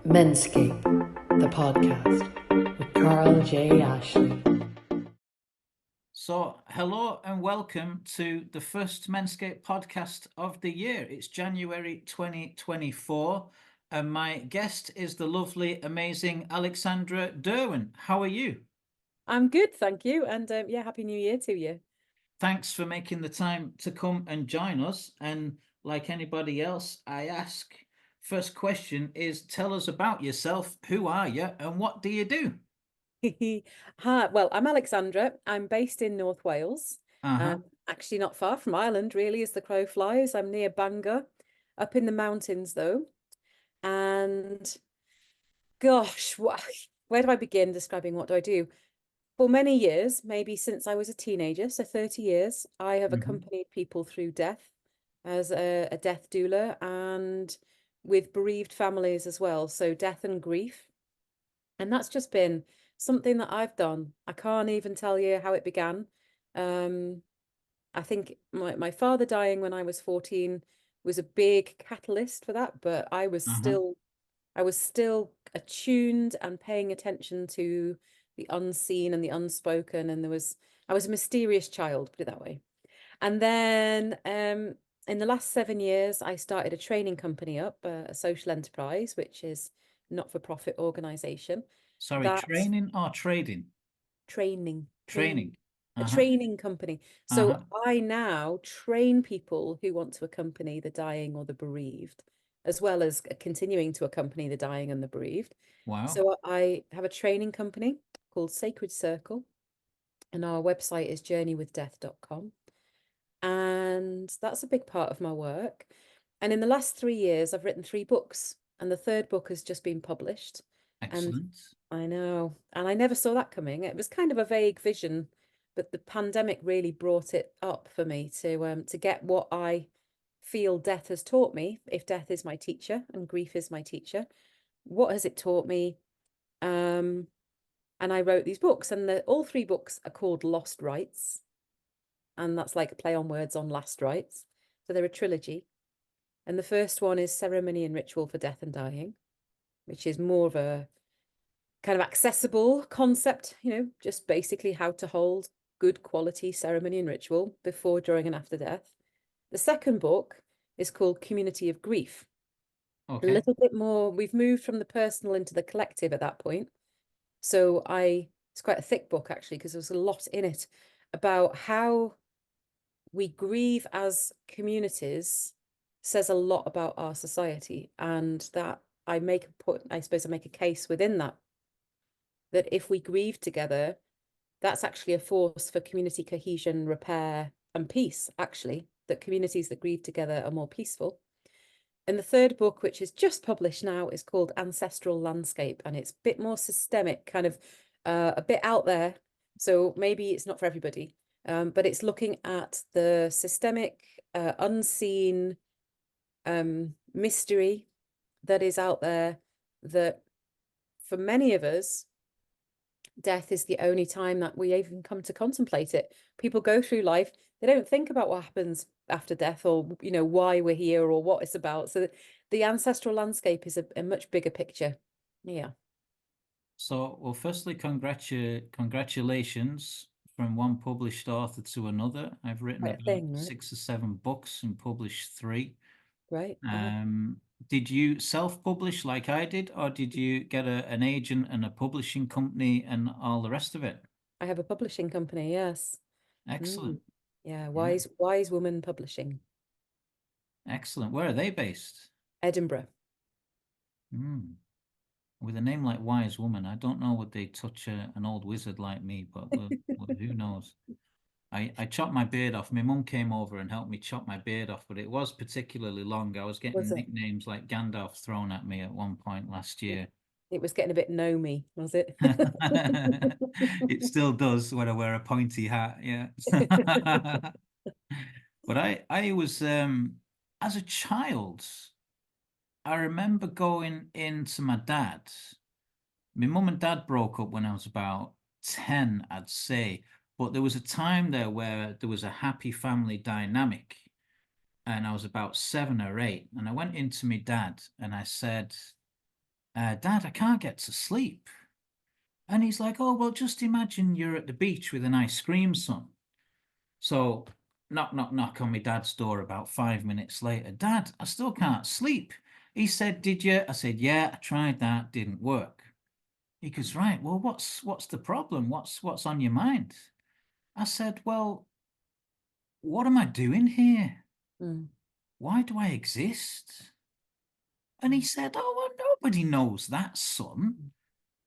Menscape, the podcast with Carl.J. Ashley. So, hello and welcome to the first Menscape podcast of the year. It's January 2024, and my guest is the lovely, amazing Alexandra Derwen. How are you? I'm good, thank you. And yeah, Happy New Year to you. Thanks for making the time to come and join us. And like anybody else, I ask, first question is tell us about yourself. Who are you and what do you do? Hi, well, I'm Alexandra. I'm based in North Wales. Uh-huh. Actually not far from Ireland, really, as the crow flies. I'm near Bangor, up in the mountains though. And gosh, where do I begin describing what do I do? For many years, maybe since I was a teenager, so 30 years, I have accompanied people through death as a death doula and with bereaved families as well. So death and grief. And that's just been something that I've done. I can't even tell you how it began. I think my father dying when I was 14 was a big catalyst for that, but I was still attuned and paying attention to the unseen and the unspoken. And I was a mysterious child, put it that way. And then in the last 7 years, I started a training company up, a social enterprise, which is not-for-profit organization. Sorry, That training or trading? training, Training. a Uh-huh. training company. So Uh-huh. I now train people who want to accompany the dying or the bereaved, as well as continuing to accompany the dying and the bereaved. Wow. So I have a training company called Sacred Circle, and our website is journeywithdeath.com. And that's a big part of my work. And in the last 3 years, I've written 3 books, and the third book has just been published. And Excellent. I know, and I never saw that coming. It was kind of a vague vision, but the pandemic really brought it up for me to get what I feel death has taught me. If death is my teacher and grief is my teacher, what has it taught me? And I wrote these books, and all 3 books are called Lost Rites, and that's like a play on words on last rites. So they're a trilogy. And the first one is Ceremony and Ritual for Death and Dying, which is more of a kind of accessible concept, just basically how to hold good quality ceremony and ritual before, during, and after death. The second book is called Community of Grief. A little bit more, we've moved from the personal into the collective at that point. So it's quite a thick book actually, because there's a lot in it about how we grieve as communities says a lot about our society, and that I make a case within that if we grieve together, that's actually a force for community cohesion, repair, and peace, actually, that communities that grieve together are more peaceful. And the third book, which is just published now, is called Ancestral Landscape, and it's a bit more systemic, kind of a bit out there. So maybe it's not for everybody, but it's looking at the systemic, unseen mystery that is out there, that for many of us, death is the only time that we even come to contemplate it. People go through life, they don't think about what happens after death, or why we're here or what it's about. So the ancestral landscape is a much bigger picture. Yeah. So, well, firstly, congratulations from one published author to another. I've written Quite a about thing, right? 6 or 7 books and published 3. Right. Wow. Did you self-publish like I did, or did you get an agent and a publishing company and all the rest of it? I have a publishing company, yes. Excellent. Yeah, Yeah. Wise Woman Publishing. Excellent. Where are they based? Edinburgh. With a name like Wise Woman, I don't know would they touch an old wizard like me, but who knows? I chopped my beard off. My mum came over and helped me chop my beard off, but it was particularly long. I was Was getting it? nicknames like Gandalf thrown at me at one point last year. It was getting a bit gnomey, was it? It still does when I wear a pointy hat, yeah. But I was as a child, I remember going into my dad's. My mum and dad broke up when I was about 10, I'd say. But there was a time there where there was a happy family dynamic, and I was about 7 or 8. And I went into my dad and I said, Dad, I can't get to sleep. And he's like, oh, well, just imagine you're at the beach with an ice cream sun. So knock, knock, knock on my dad's door about 5 minutes later. Dad, I still can't sleep. He said, did you? I said, yeah, I tried that, didn't work. He goes, right, well, what's the problem? What's on your mind? I said, well, what am I doing here? Mm. Why do I exist? And he said, oh, well, nobody knows that, son.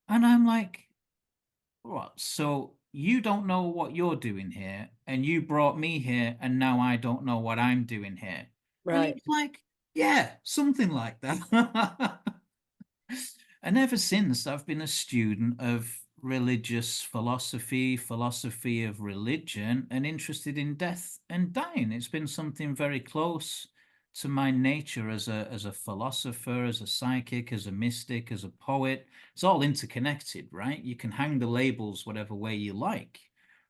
And I'm like, what? So you don't know what you're doing here, and you brought me here, and now I don't know what I'm doing here. And Right. he's like, yeah, something like that. And ever since, I've been a student of religious philosophy, philosophy of religion, and interested in death and dying. It's been something very close to my nature as a philosopher, as a psychic, as a mystic, as a poet. It's all interconnected, right? You can hang the labels whatever way you like.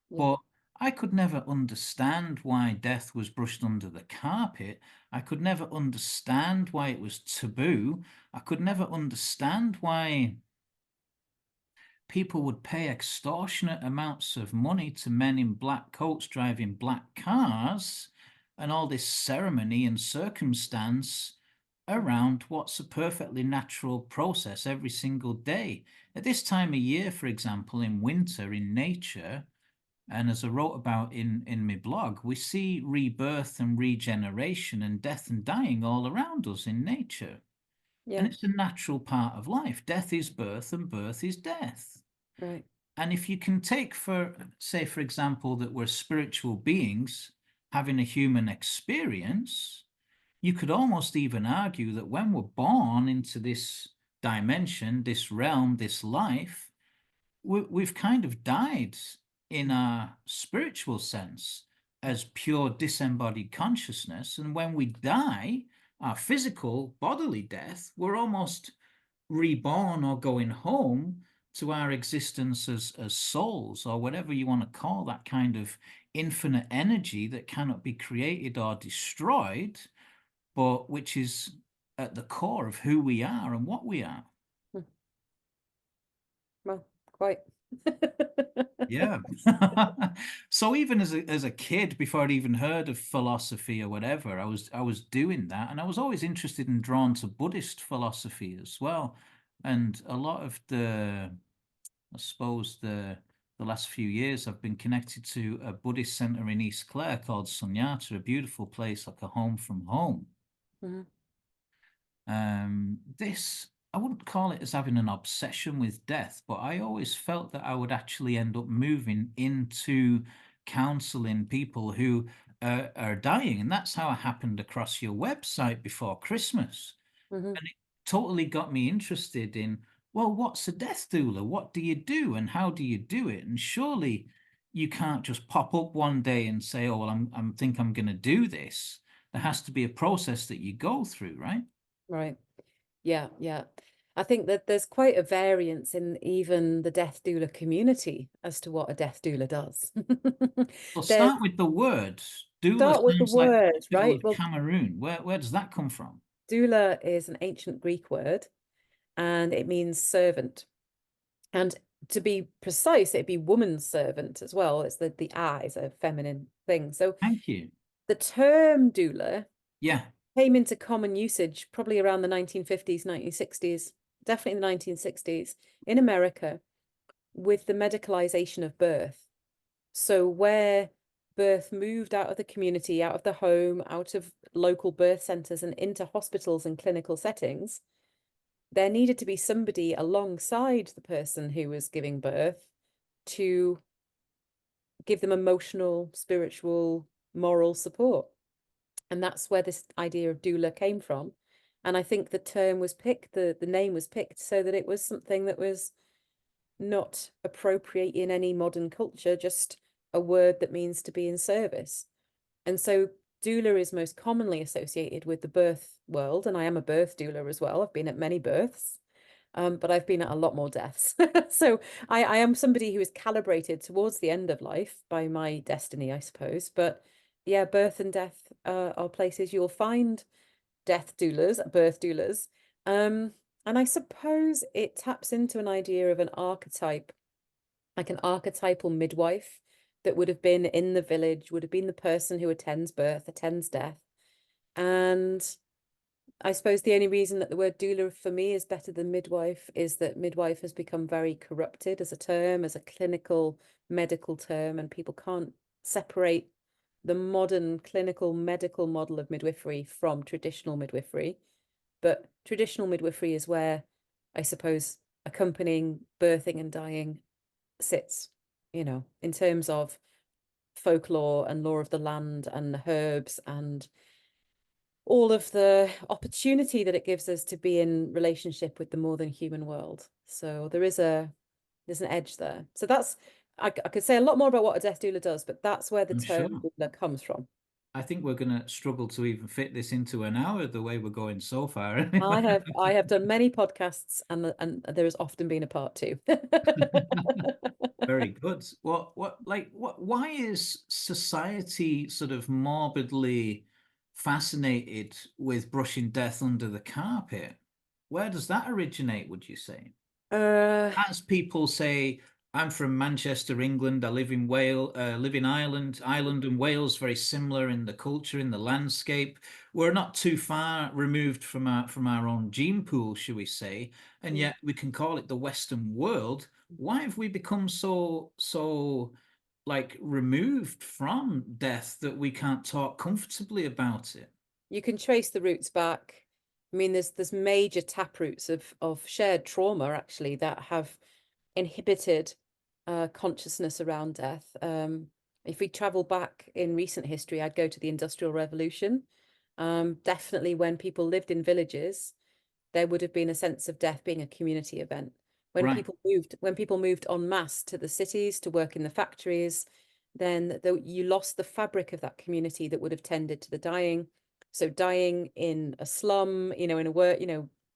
Yeah. But I could never understand why death was brushed under the carpet. I could never understand why it was taboo. I could never understand why people would pay extortionate amounts of money to men in black coats driving black cars, and all this ceremony and circumstance around what's a perfectly natural process every single day. At this time of year, for example, in winter, in nature, and as I wrote about in my blog, we see rebirth and regeneration and death and dying all around us in nature. And Yeah. it's a natural part of life. Death is birth and birth is death. Right. And if you can take, say, for example, that we're spiritual beings having a human experience, you could almost even argue that when we're born into this dimension, this realm, this life, we've kind of died in our spiritual sense as pure disembodied consciousness. And when we die, our physical bodily death, we're almost reborn or going home to our existence as souls, or whatever you want to call that kind of infinite energy that cannot be created or destroyed, but which is at the core of who we are and what we are. Mm. Well, quite. Yeah. So even as a kid, before I'd even heard of philosophy or whatever, I was doing that, and I was always interested and drawn to Buddhist philosophy as well. And a lot of I suppose the last few years, I've been connected to a Buddhist center in East Clare called Sunyata, a beautiful place like a home from home. Mhm. This, I wouldn't call it as having an obsession with death, but I always felt that I would actually end up moving into counseling people who are dying. And that's how I happened across your website before Christmas. Mhm. And it totally got me interested in, well, what's a death doula? What do you do and how do you do it? And surely you can't just pop up one day and say, oh, well, I'm think I'm going to do this. There has to be a process that you go through, right? Right. Yeah, yeah. I think that there's quite a variance in even the death doula community as to what a death doula does. Well, There's start with the word. Doula start with the sounds like word, capital right? of Well, Cameroon. Where does that come from? doula is an ancient Greek word and it means servant. And to be precise, it'd be woman's servant as well. It's the I is a feminine thing. So Thank you. the term doula Yeah. came into common usage probably around the 1950s, 1960s, definitely the 1960s in America with the medicalization of birth. So where birth moved out of the community, out of the home, out of local birth centers and into hospitals and clinical settings, there needed to be somebody alongside the person who was giving birth to give them emotional, spiritual, moral support. And that's where this idea of doula came from. And I think the term was picked, the name was picked so that it was something that was not appropriate in any modern culture, just a word that means to be in service. And so doula is most commonly associated with the birth world. And I am a birth doula as well. I've been at many births. But I've been at a lot more deaths. So I am somebody who is calibrated towards the end of life by my destiny, I suppose. But yeah, birth and death are places you'll find death doulas, birth doulas. And I suppose it taps into an idea of an archetype, like an archetypal midwife that would have been in the village, would have been the person who attends birth, attends death. And I suppose the only reason that the word doula for me is better than midwife is that midwife has become very corrupted as a term, as a clinical medical term, and people can't separate the modern clinical medical model of midwifery from traditional midwifery. But traditional midwifery is where, I suppose, accompanying birthing and dying sits, in terms of folklore and lore of the land and the herbs and all of the opportunity that it gives us to be in relationship with the more than human world. So there's an edge there. So that's, I could say a lot more about what a death doula does, but that's where the I'm sure. term doula comes from. I think we're going to struggle to even fit this into an hour the way we're going so far. I have done many podcasts, and there has often been a part two. Very good. Why is society sort of morbidly fascinated with brushing death under the carpet? Where does that originate, would you say? As people say, I'm from Manchester, England. I live in Wales, live in Ireland. Ireland and Wales very similar in the culture, in the landscape. We're not too far removed from our own gene pool, shall we say? And yet we can call it the Western world. Why have we become so like removed from death that we can't talk comfortably about it? You can trace the roots back. I mean, there's major taproots of shared trauma actually that have inhibited consciousness around death. If we travel back in recent history, I'd go to the Industrial Revolution. Definitely when people lived in villages, there would have been a sense of death being a community event. When Right. people moved en masse to the cities to work in the factories, then you lost the fabric of that community that would have tended to the dying. So dying in a slum, in a work,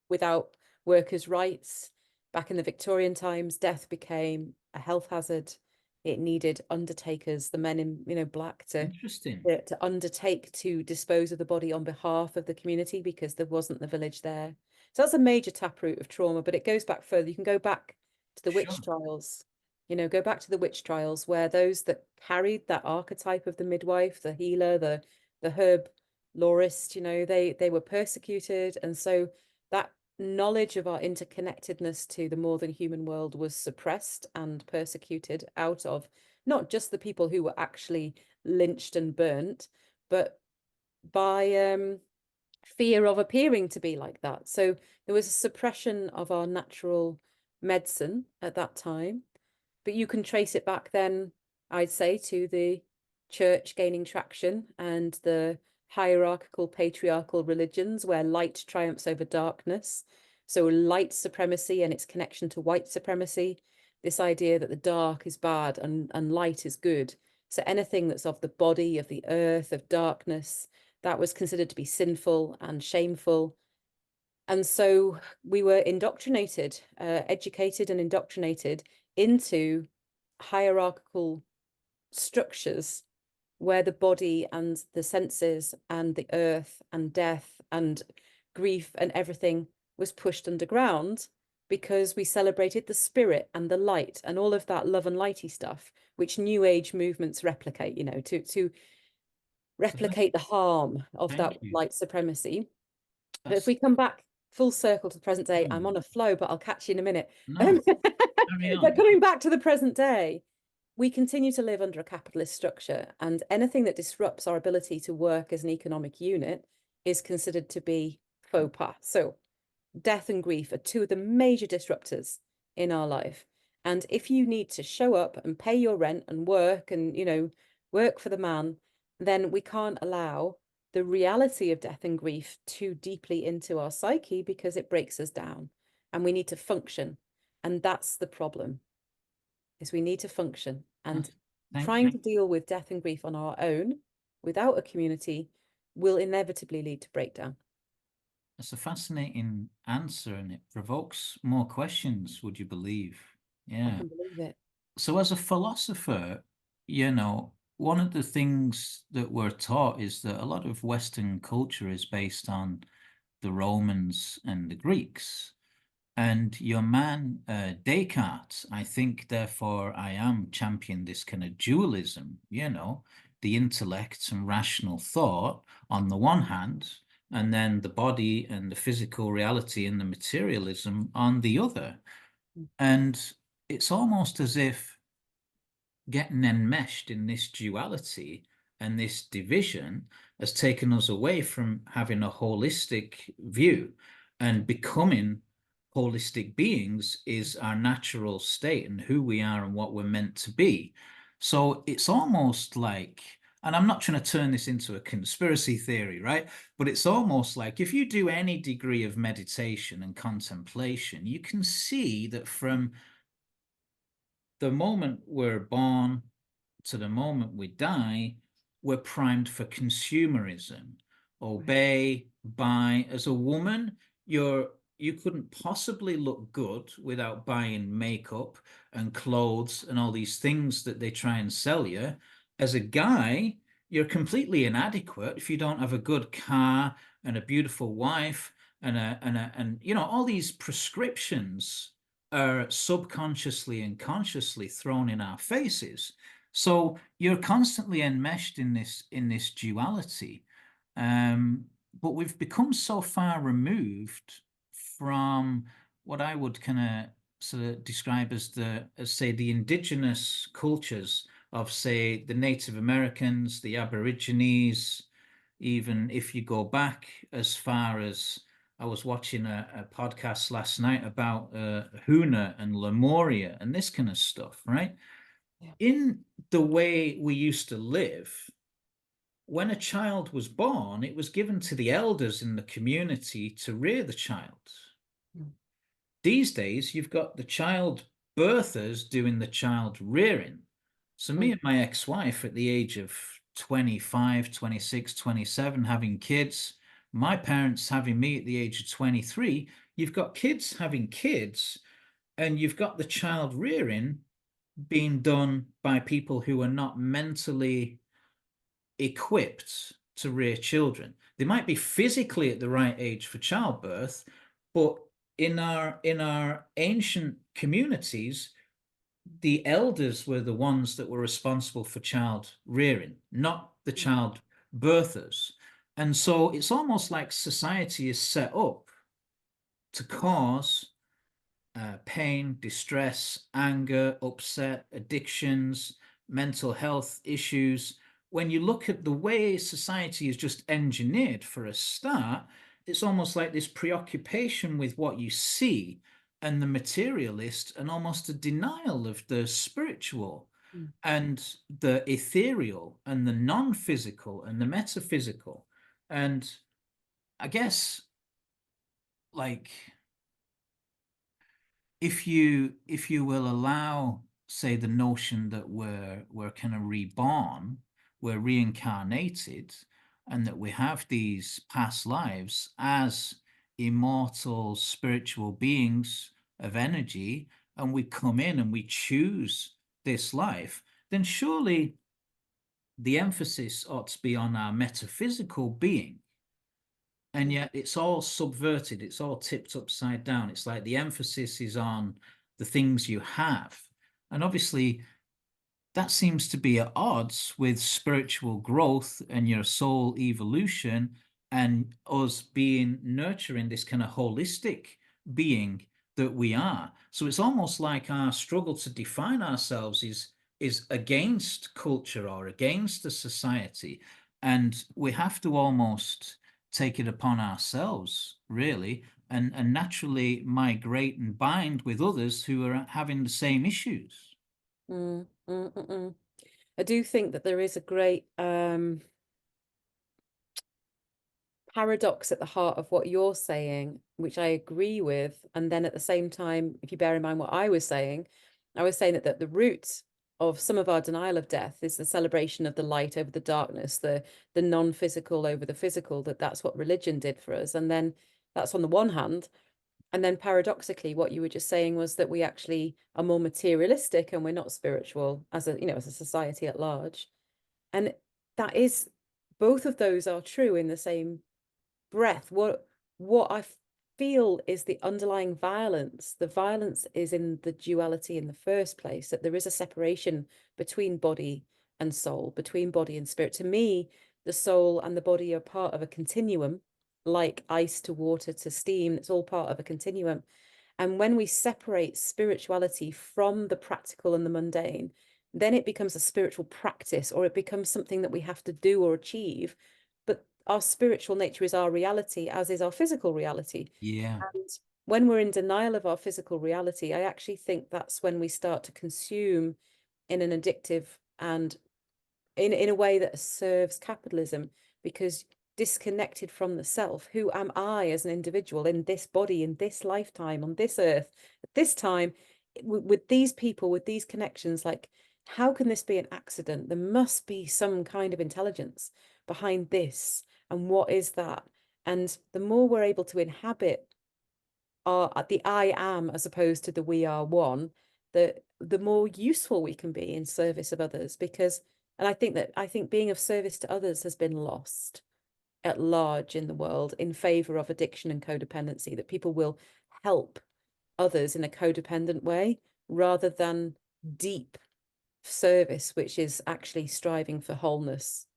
without workers' rights. Back in the Victorian times, death became a health hazard. It needed undertakers, the men in black, Interesting. to undertake to dispose of the body on behalf of the community because there wasn't the village there. So that's a major taproot of trauma, but it goes back further. You can go back to the witch trials, go back to the witch trials where those that carried that archetype of the midwife, the healer, the herb lorist, they were persecuted. And so that knowledge of our interconnectedness to the more than human world was suppressed and persecuted out of not just the people who were actually lynched and burnt, but by fear of appearing to be like that. So there was a suppression of our natural medicine at that time. But you can trace it back then, I'd say, to the church gaining traction and the hierarchical, patriarchal religions where light triumphs over darkness. So light supremacy and its connection to white supremacy, this idea that the dark is bad and light is good. So anything that's of the body, of the earth, of darkness, that was considered to be sinful and shameful. And so we were indoctrinated, educated and indoctrinated into hierarchical structures where the body and the senses and the earth and death and grief and everything was pushed underground because we celebrated the spirit and the light and all of that love and lighty stuff, which New Age movements replicate, to replicate the harm of that white supremacy. But if we come back full circle to the present day, I'm on a flow, but I'll catch you in a minute. No, but coming back to the present day, we continue to live under a capitalist structure, and anything that disrupts our ability to work as an economic unit is considered to be faux pas. So death and grief are two of the major disruptors in our life. And if you need to show up and pay your rent and work and, work for the man, then we can't allow the reality of death and grief too deeply into our psyche because it breaks us down and we need to function. And that's the problem, is we need to function, and trying to deal with death and grief on our own without a community will inevitably lead to breakdown. That's a fascinating answer, and it provokes more questions, would you believe? Yeah. I can believe it. So as a philosopher, one of the things that we're taught is that a lot of Western culture is based on the Romans and the Greeks. And your man, Descartes, I think, therefore, I am champion this kind of dualism, the intellect and rational thought on the one hand, and then the body and the physical reality and the materialism on the other. And it's almost as if getting enmeshed in this duality and this division has taken us away from having a holistic view, and becoming holistic beings is our natural state and who we are and what we're meant to be. So it's almost like, and I'm not trying to turn this into a conspiracy theory, right? But it's almost like if you do any degree of meditation and contemplation, you can see that from the moment we're born to the moment we die, we're primed for consumerism. Obey, buy. As a woman, you couldn't possibly look good without buying makeup and clothes and all these things that they try and sell you. As a guy, you're completely inadequate if you don't have a good car and a beautiful wife and all these prescriptions are subconsciously and consciously thrown in our faces. So you're constantly enmeshed in this duality. But we've become so far removed from what I would kind of sort of describe as say the indigenous cultures of, say, the Native Americans, the Aborigines. Even if you go back as far as, I was watching a podcast last night about Huna and Lemuria and this kind of stuff, right? Yeah. In the way we used to live, when a child was born, it was given to the elders in the community to rear the child. Mm. These days, you've got the child birthers doing the child rearing. So me and my ex-wife at the age of 25, 26, 27, having kids, my parents having me at the age of 23, you've got kids having kids, and you've got the child rearing being done by people who are not mentally equipped to rear children. They might be physically at the right age for childbirth, but in our ancient communities, the elders were the ones that were responsible for child rearing, not the child birthers. And so it's almost like society is set up to cause pain, distress, anger, upset, addictions, mental health issues. When you look at the way society is just engineered for a start, it's almost like this preoccupation with what you see and the materialist, and almost a denial of the spiritual and the ethereal and the non-physical and the metaphysical. And I guess, like, if you will allow, say, the notion that we're kind of reborn, we're reincarnated, and that we have these past lives as immortal spiritual beings of energy, and we come in and we choose this life, then surely the emphasis ought to be on our metaphysical being. And yet it's all subverted, it's all tipped upside down. It's like the emphasis is on the things you have. And obviously, that seems to be at odds with spiritual growth and your soul evolution, and us being nurturing this kind of holistic being that we are. So it's almost like our struggle to define ourselves is against culture or against the society. And we have to almost take it upon ourselves, really, and naturally migrate and bind with others who are having the same issues. I do think that there is a great paradox at the heart of what you're saying, which I agree with. And then at the same time, if you bear in mind what I was saying that the root of some of our denial of death is the celebration of the light over the darkness, the non-physical over the physical, that's what religion did for us. And then that's on the one hand. And then paradoxically, what you were just saying was that we actually are more materialistic and we're not spiritual as a society at large. And that is, both of those are true in the same breath. What I feel is the underlying violence. The violence is in the duality in the first place, that there is a separation between body and soul, between body and spirit. To me, the soul and the body are part of a continuum, like ice to water to steam. It's all part of a continuum. And when we separate spirituality from the practical and the mundane, then it becomes a spiritual practice, or it becomes something that we have to do or achieve. But our spiritual nature is our reality, as is our physical reality. Yeah. And when we're in denial of our physical reality, I actually think that's when we start to consume in an addictive and in a way that serves capitalism, because disconnected from the self, who am I as an individual in this body, in this lifetime, on this earth, at this time, with these people, with these connections? Like, how can this be an accident? There must be some kind of intelligence behind this. And what is that? And the more we're able to inhabit the I am, as opposed to the we are one, the more useful we can be in service of others. Because, and I think being of service to others has been lost at large in the world in favor of addiction and codependency, that people will help others in a codependent way rather than deep service, which is actually striving for wholeness.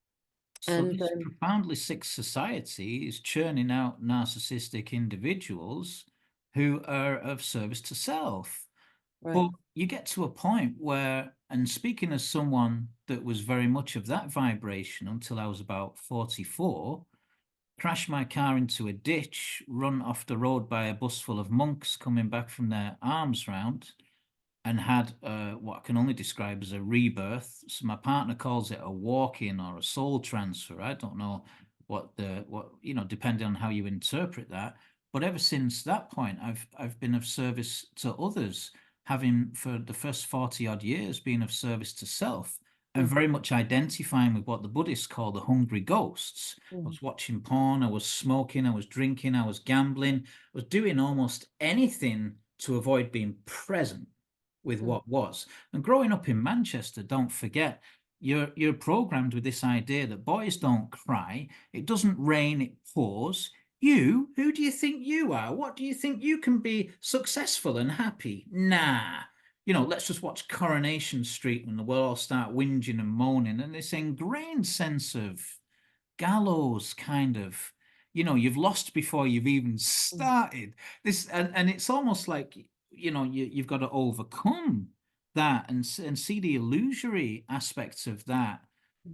So And this profoundly sick society is churning out narcissistic individuals who are of service to self. right. But you get to a point where, and speaking as someone that was very much of that vibration until I was about 44, crashed my car into a ditch, run off the road by a bus full of monks coming back from their alms round, and had what I can only describe as a rebirth. So my partner calls it a walk-in or a soul transfer. I don't know what depending on how you interpret that. But ever since that point, I've been of service to others, having for the first 40 odd years been of service to self, and very much identifying with what the Buddhists call the hungry ghosts. I was watching porn, I was smoking, I was drinking, I was gambling, I was doing almost anything to avoid being present with what was. And growing up in Manchester, don't forget, you're programmed with this idea that boys don't cry, it doesn't rain, it pours. Who do you think you are? What do you think you can be successful and happy? Nah. Let's just watch Coronation Street and we'll all start whinging and moaning. And this ingrained sense of gallows kind of, you've lost before you've even started. This and it's almost like, you've got to overcome that and see the illusory aspects of that.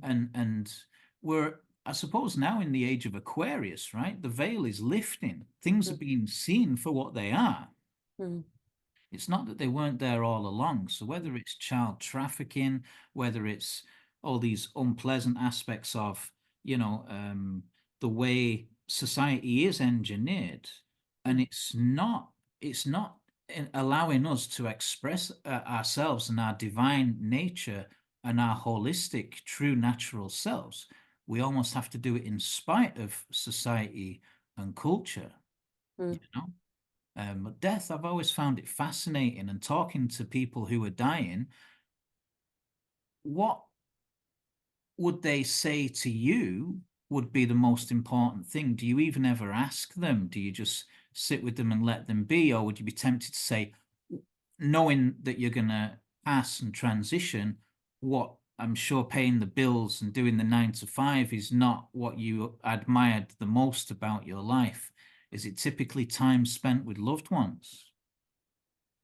And we're, I suppose, now in the age of Aquarius, right? The veil is lifting. Things are being seen for what they are. It's not that they weren't there all along. So whether it's child trafficking, whether it's all these unpleasant aspects of, the way society is engineered, and it's not allowing us to express ourselves and our divine nature and our holistic, true natural selves. We almost have to do it in spite of society and culture, you know? But death, I've always found it fascinating, and talking to people who are dying, what would they say to you would be the most important thing? Do you even ever ask them? Do you just sit with them and let them be? Or would you be tempted to say, knowing that you're going to pass and transition, what I'm sure paying the bills and doing the 9 to 5 is not what you admired the most about your life? Is it typically time spent with loved ones?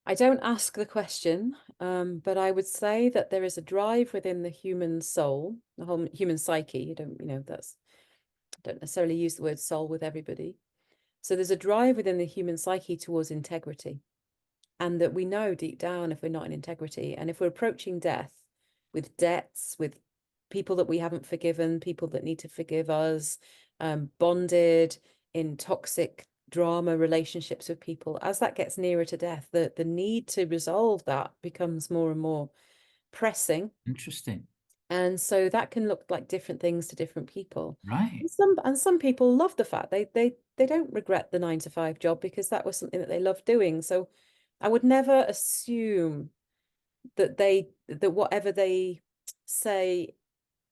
I don't ask the question, but I would say that there is a drive within the human soul, the whole human psyche. You don't, don't necessarily use the word soul with everybody. So there's a drive within the human psyche towards integrity, and that we know deep down if we're not in integrity, and if we're approaching death with debts, with people that we haven't forgiven, people that need to forgive us, bonded in toxic drama relationships with people, as that gets nearer to death, the need to resolve that becomes more and more pressing. Interesting. And so that can look like different things to different people. Right. And some people love the fact they don't regret the 9 to 5 job, because that was something that they loved doing. So I would never assume that whatever they say,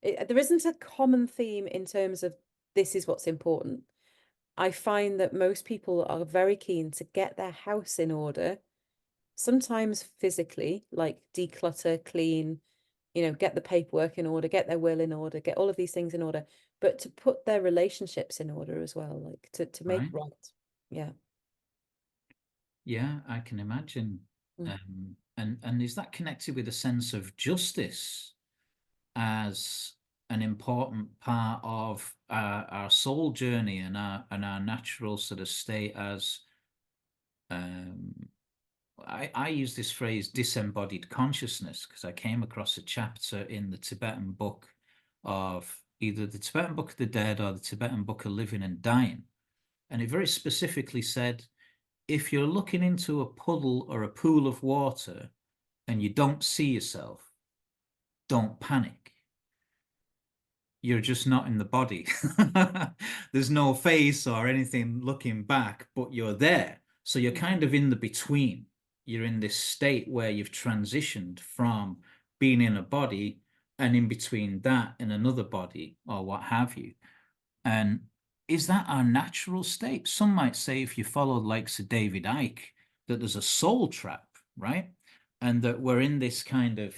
there isn't a common theme in terms of this is what's important. I find that most people are very keen to get their house in order, sometimes physically, like declutter, clean, get the paperwork in order, get their will in order, get all of these things in order, but to put their relationships in order as well, like to make Right. right. Yeah. Yeah, I can imagine. And is that connected with a sense of justice as an important part of our soul journey and our natural sort of state as I use this phrase disembodied consciousness because I came across a chapter in the Tibetan book of either the Tibetan Book of the Dead or the Tibetan Book of Living and Dying. And it very specifically said, if you're looking into a puddle or a pool of water and you don't see yourself, don't panic. You're just not in the body. There's no face or anything looking back, but you're there. So you're kind of in the between. You're in this state where you've transitioned from being in a body and in between that and another body or what have you. And is that our natural state? Some might say, if you follow like Sir David Icke, that there's a soul trap, right? And that we're in this kind of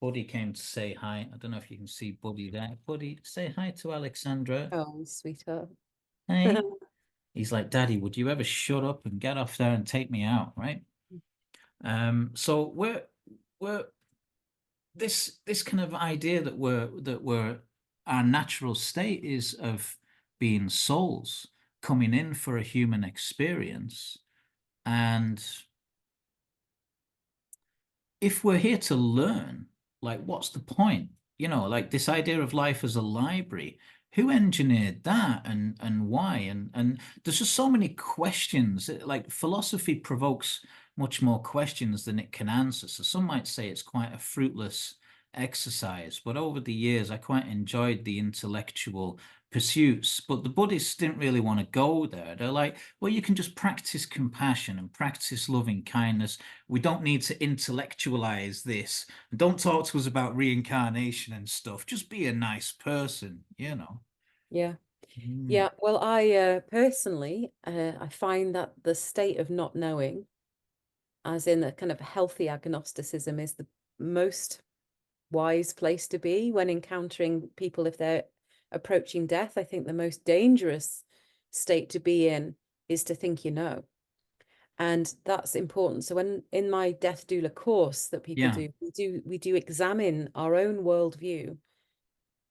Buddy came to say hi. I don't know if you can see Buddy there. Buddy, say hi to Alexandra. Oh, sweetheart. Hey. He's like, Daddy, would you ever shut up and get off there and take me out, right? So we're this kind of idea that we're our natural state is of being souls coming in for a human experience. And if we're here to learn, like, what's the point? Like this idea of life as a library, who engineered that and why? And there's just so many questions. Like philosophy provokes much more questions than it can answer. So some might say it's quite a fruitless exercise, but over the years, I quite enjoyed the intellectual pursuits. But the Buddhists didn't really want to go there. They're like, well, you can just practice compassion and practice loving kindness. We don't need to intellectualize this. Don't talk to us about reincarnation and stuff. Just be a nice person. Yeah. Mm. Yeah. Well, I personally, I find that the state of not knowing, as in a kind of healthy agnosticism, is the most wise place to be when encountering people if they're approaching death. I think the most dangerous state to be in is to think you know. And that's important. So when in my death doula course that people Yeah. do, we do examine our own worldview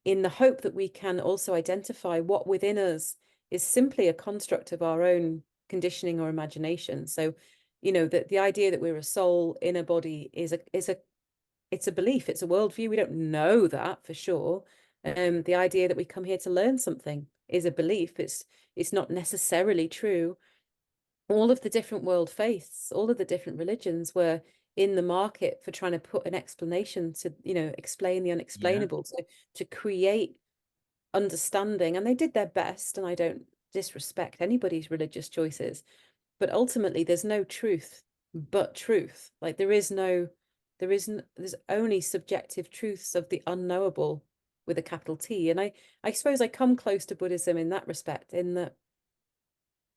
in the hope that we can also identify what within us is simply a construct of our own conditioning or imagination. So, that the idea that we're a soul in a body is it's a belief, it's a worldview. We don't know that for sure. The idea that we come here to learn something is a belief. It's not necessarily true. All of the different world faiths, all of the different religions were in the market for trying to put an explanation to, explain the unexplainable, to create understanding. And they did their best, and I don't disrespect anybody's religious choices, but ultimately there's no truth but truth. Like there's only subjective truths of the unknowable with a capital T. And I suppose I come close to Buddhism in that respect, in that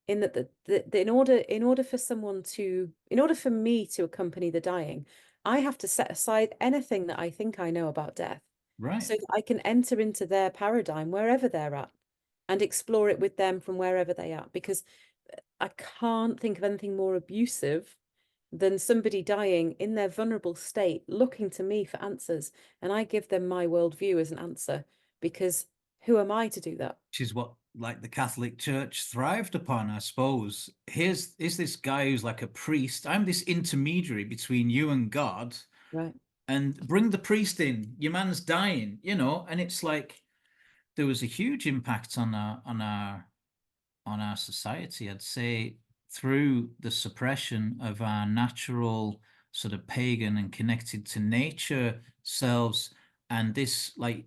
in order for me to accompany the dying, I have to set aside anything that I think I know about death, Right. so that I can enter into their paradigm wherever they're at and explore it with them from wherever they are. Because I can't think of anything more abusive than somebody dying in their vulnerable state, looking to me for answers, and I give them my worldview as an answer, because who am I to do that? Which is what like the Catholic Church thrived upon, I suppose. Here's this guy who's like a priest. I'm this intermediary between you and God. Right. And bring the priest in. Your man's dying, and it's like there was a huge impact on our society, I'd say, through the suppression of our natural sort of pagan and connected to nature selves. And this, like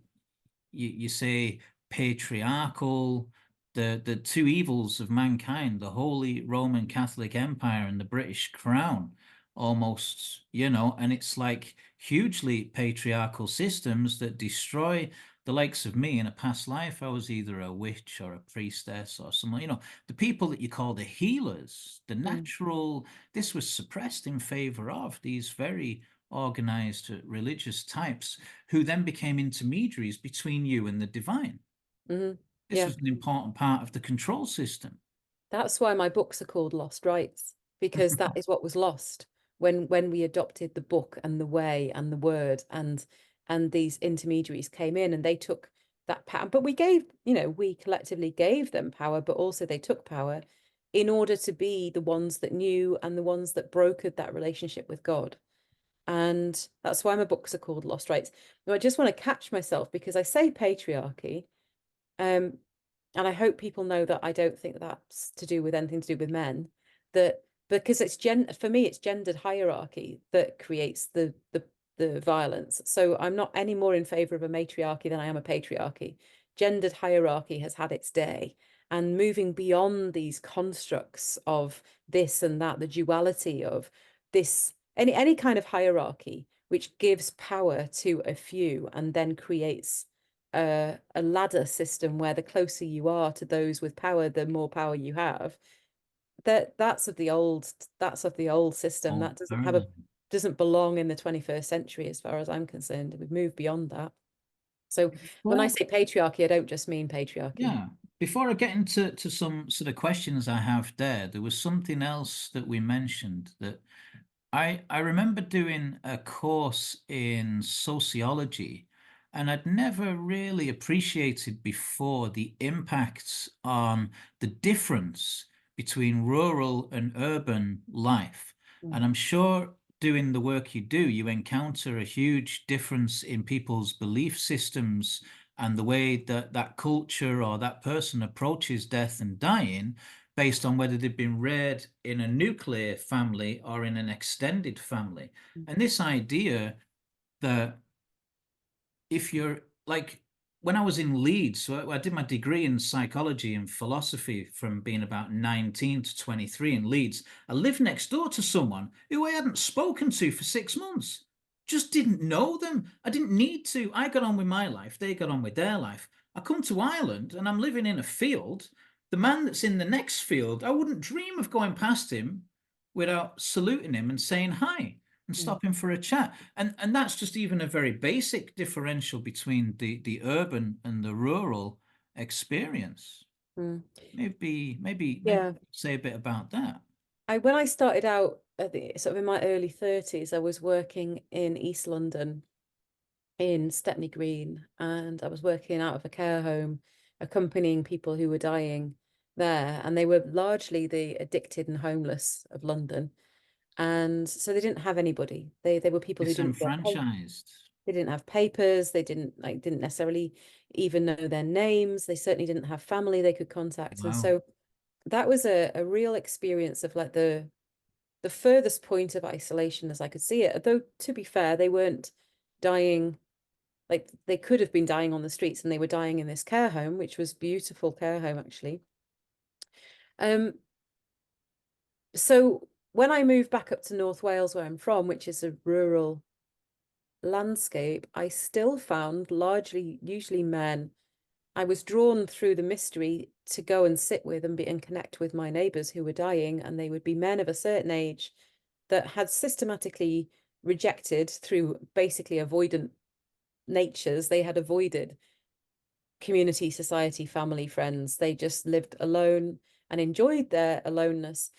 you say, patriarchal, the two evils of mankind, the Holy Roman Catholic Empire and the British Crown, almost, and it's like hugely patriarchal systems that destroy the likes of me in a past life, I was either a witch or a priestess or someone, the people that you call the healers, the natural, this was suppressed in favor of these very organized religious types who then became intermediaries between you and the divine. Mm-hmm. This was an important part of the control system. That's why my books are called Lost Rites, because that is what was lost when we adopted the book and the way and the word, and these intermediaries came in and they took that power. But we gave, we collectively gave them power, but also they took power in order to be the ones that knew and the ones that brokered that relationship with God. And that's why my books are called Lost Rites. Now, I just want to catch myself because I say patriarchy, and I hope people know that I don't think that's to do with anything to do with men, that because it's for me, it's gendered hierarchy that creates the violence. So I'm not any more in favor of a matriarchy than I am a patriarchy. Gendered hierarchy has had its day, and moving beyond these constructs of this and that, the duality of this, any kind of hierarchy which gives power to a few and then creates a ladder system where the closer you are to those with power, the more power you have. That's of the old system. That doesn't belong in the 21st century as far as I'm concerned. We've moved beyond that. So when I say patriarchy, I don't just mean patriarchy. Yeah. Before I get into some sort of questions I have there was something else that we mentioned that I remember doing a course in sociology, and I'd never really appreciated before the impacts on the difference between rural and urban life. And I'm sure doing the work you do, you encounter a huge difference in people's belief systems and the way that that culture or that person approaches death and dying based on whether they've been reared in a nuclear family or in an extended family. And this idea that if you're like, when I was in Leeds, so I did my degree in psychology and philosophy from being about 19 to 23 in Leeds. I lived next door to someone who I hadn't spoken to for 6 months. Just didn't know them. I didn't need to. I got on with my life. They got on with their life. I come to Ireland and I'm living in a field. The man that's in the next field, I wouldn't dream of going past him without saluting him and saying hi and stopping for a chat. And that's just even a very basic differential between the urban and the rural experience. Maybe say a bit about that. When I started out at sort of in my early 30s, I was working in East London in Stepney Green, and I was working out of a care home, accompanying people who were dying there, and they were largely the addicted and homeless of London. And so they didn't have anybody. They were people who didn't disenfranchised. They didn't have papers. They didn't necessarily even know their names. They certainly didn't have family they could contact. Wow. And so that was a real experience of like the furthest point of isolation as I could see it. Though to be fair, they weren't dying, like they could have been dying on the streets, and they were dying in this care home, which was beautiful care home actually. So when I moved back up to North Wales, where I'm from, which is a rural landscape, I still found usually men. I was drawn through the mystery to go and sit with and connect with my neighbours who were dying, and they would be men of a certain age that had systematically rejected, through basically avoidant natures, they had avoided community, society, family, friends. They just lived alone and enjoyed their aloneness,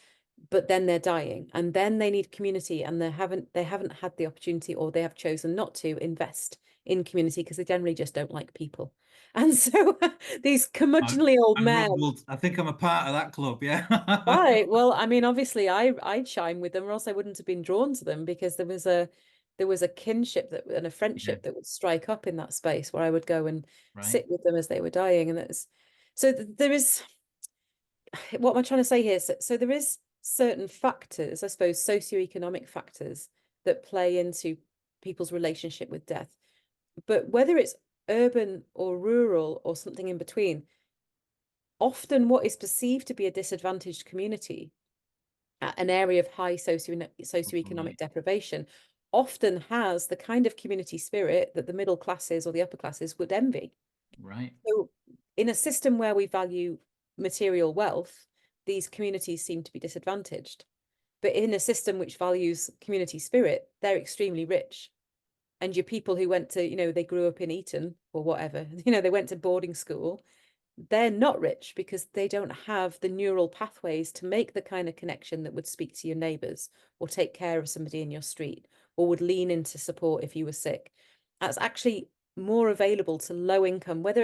but then they're dying, and then they need community, and they haven't had the opportunity, or they have chosen not to invest in community because they generally just don't like people. And so these curmudgeonly old men. I think I'm a part of that club, yeah. Right. Well, I mean, obviously I'd shine with them, or else I wouldn't have been drawn to them, because there was a kinship and a friendship that would strike up in that space where I would go and sit with them as they were dying. And that's so there is, what am I trying to say here? So there is certain factors, I suppose, socioeconomic factors that play into people's relationship with death. But whether it's urban or rural or something in between, often what is perceived to be a disadvantaged community, an area of high socioeconomic deprivation, often has the kind of community spirit that the middle classes or the upper classes would envy. Right. So in a system where we value material wealth, these communities seem to be disadvantaged. But in a system which values community spirit, they're extremely rich. And your people who went to, they grew up in Eton or whatever, they went to boarding school, they're not rich because they don't have the neural pathways to make the kind of connection that would speak to your neighbors or take care of somebody in your street or would lean into support if you were sick. That's actually more available to low income, but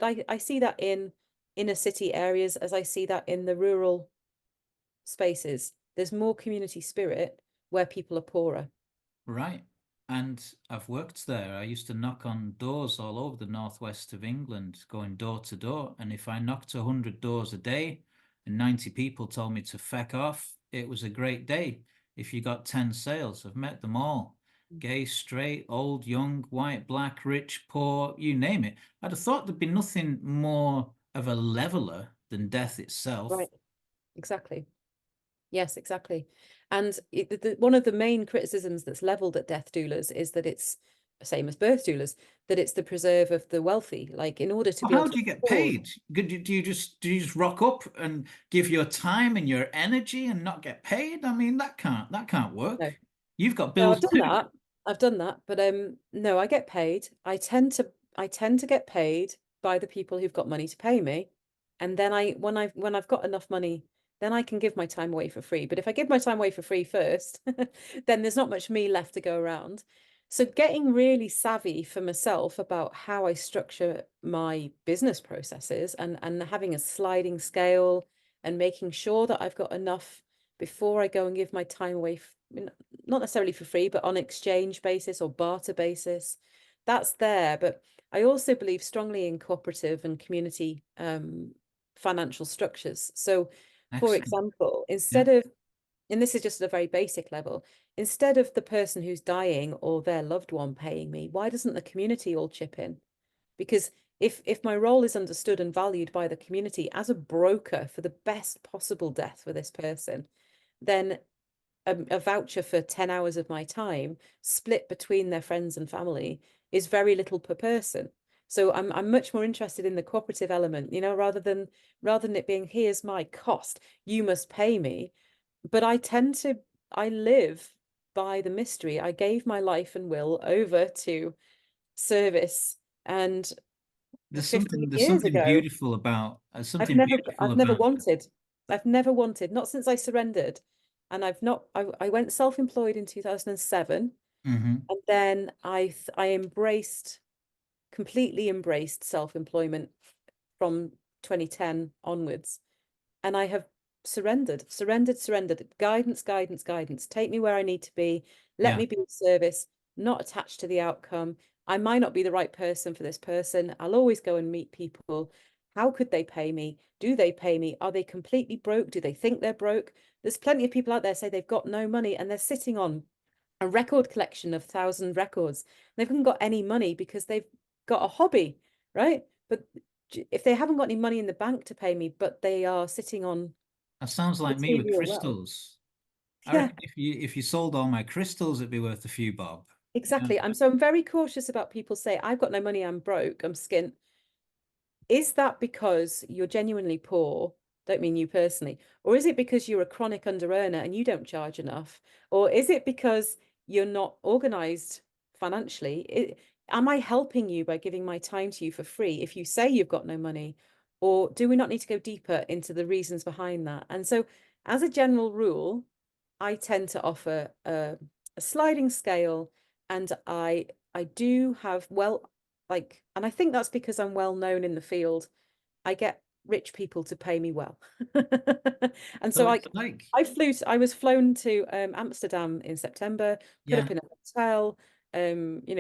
I see that in inner city areas as I see that in the rural spaces. There's more community spirit where people are poorer. Right. And I've worked there. I used to knock on doors all over the northwest of England, going door to door. And if I knocked 100 doors a day and 90 people told me to feck off, it was a great day. If you got 10 sales, I've met them all. Gay, straight, old, young, white, black, rich, poor, you name it. I'd have thought there'd be nothing more of a leveler than death itself. Right. Exactly. Yes, exactly. And one of the main criticisms that's leveled at death doulas is that it's same as birth doulas, that it's the preserve of the wealthy. Like in order to Well, be able how to do you get afford, paid? Do you just rock up and give your time and your energy and not get paid? I mean, that can't work. no, You've got no, bills I've done too. that. I've done that, but no, I get paid. I tend to get paid by the people who've got money to pay me, and then when I've got enough money, then I can give my time away for free. But if I give my time away for free first, then there's not much me left to go around. So getting really savvy for myself about how I structure my business processes and having a sliding scale and making sure that I've got enough before I go and give my time away, not necessarily for free, but on exchange basis or barter basis. That's there. But I also believe strongly in cooperative and community financial structures. So, for Excellent. example, Yeah. and this is just at a very basic level, instead of the person who's dying or their loved one paying me, why doesn't the community all chip in? Because if my role is understood and valued by the community as a broker for the best possible death for this person, then a voucher for 10 hours of my time split between their friends and family is very little per person. So I'm much more interested in the cooperative element, rather than it being here's my cost, you must pay me. But I live by the mystery. I gave my life and will over to service, and There's 15 something there's years something ago, beautiful about I've something never beautiful I've never about. wanted. I've never wanted, not since I surrendered. And I've not I went self-employed in 2007, Hmm. and then I completely embraced self-employment from 2010 onwards. And I have surrendered. Guidance, guidance, guidance. Take me where I need to be. Let Yeah. me be of service, not attached to the outcome. I might not be the right person for this person. I'll always go and meet people. How could they pay me? Do they pay me? Are they completely broke? Do they think they're broke? There's plenty of people out there say they've got no money and they're sitting on a record collection of 1,000 records. They haven't got any money because they've got a hobby, right? But if they haven't got any money in the bank to pay me, but they are sitting on That sounds like me with material wealth. crystals. I Yeah, reckon if you sold all my crystals, it'd be worth a few bob. Yeah. exactly. I'm very cautious about people say, I've got no money, I'm broke, I'm skint. Is that because you're genuinely poor? Don't mean you personally. Or is it because you're a chronic under earner and you don't charge enough? Or is it because you're not organized financially? Am I helping you by giving my time to you for free if you say you've got no money? Or do we not need to go deeper into the reasons behind that? And so, as a general rule, I tend to offer a sliding scale, and I do have and I think that's because I'm well known in the field. I get rich people to pay me well. And So so it's like, I was flown to Amsterdam in September, put yeah, up in a hotel,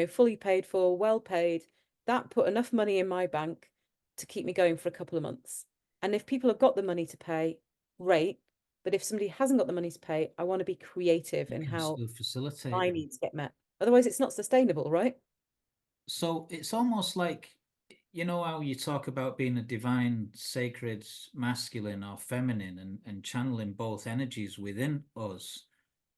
fully paid for, well paid. That put enough money in my bank to keep me going for a couple of months. And if people have got the money to pay, great. But if somebody hasn't got the money to pay, I want to be creative you in can how still facilitate my it. needs get met. Otherwise, it's not sustainable, right? So it's almost like, how you talk about being a divine, sacred, masculine or feminine and channeling both energies within us.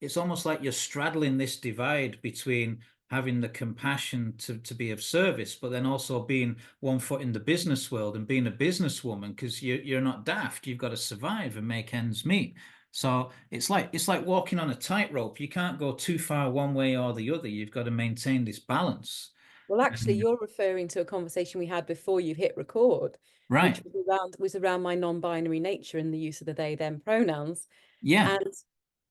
it's almost like you're straddling this divide between having the compassion to be of service, but then also being one foot in the business world and being a businesswoman, because you're not daft. You've got to survive and make ends meet. So it's like walking on a tightrope. You can't go too far one way or the other. You've got to maintain this balance. Well, actually, And, you're referring to a conversation we had before you hit record, which right. was around my non-binary nature and the use of the they them pronouns. Yeah. And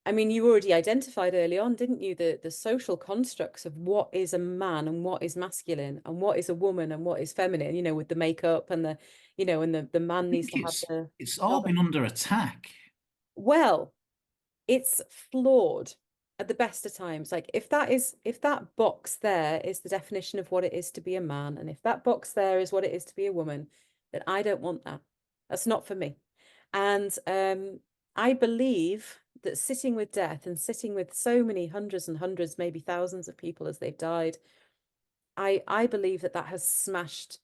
I mean, you already identified early on, didn't you, the social constructs of what is a man and what is masculine and what is a woman and what is feminine, you know, with the makeup and the, you know, and the man I needs think to have the it's all velvet. been under attack. Well, it's flawed at the best of times. Like if that box there is the definition of what it is to be a man, and if that box there is what it is to be a woman, then I don't want that. That's not for me. And I believe that sitting with death and sitting with so many hundreds and hundreds, maybe thousands of people as they've died, I believe that that has smashed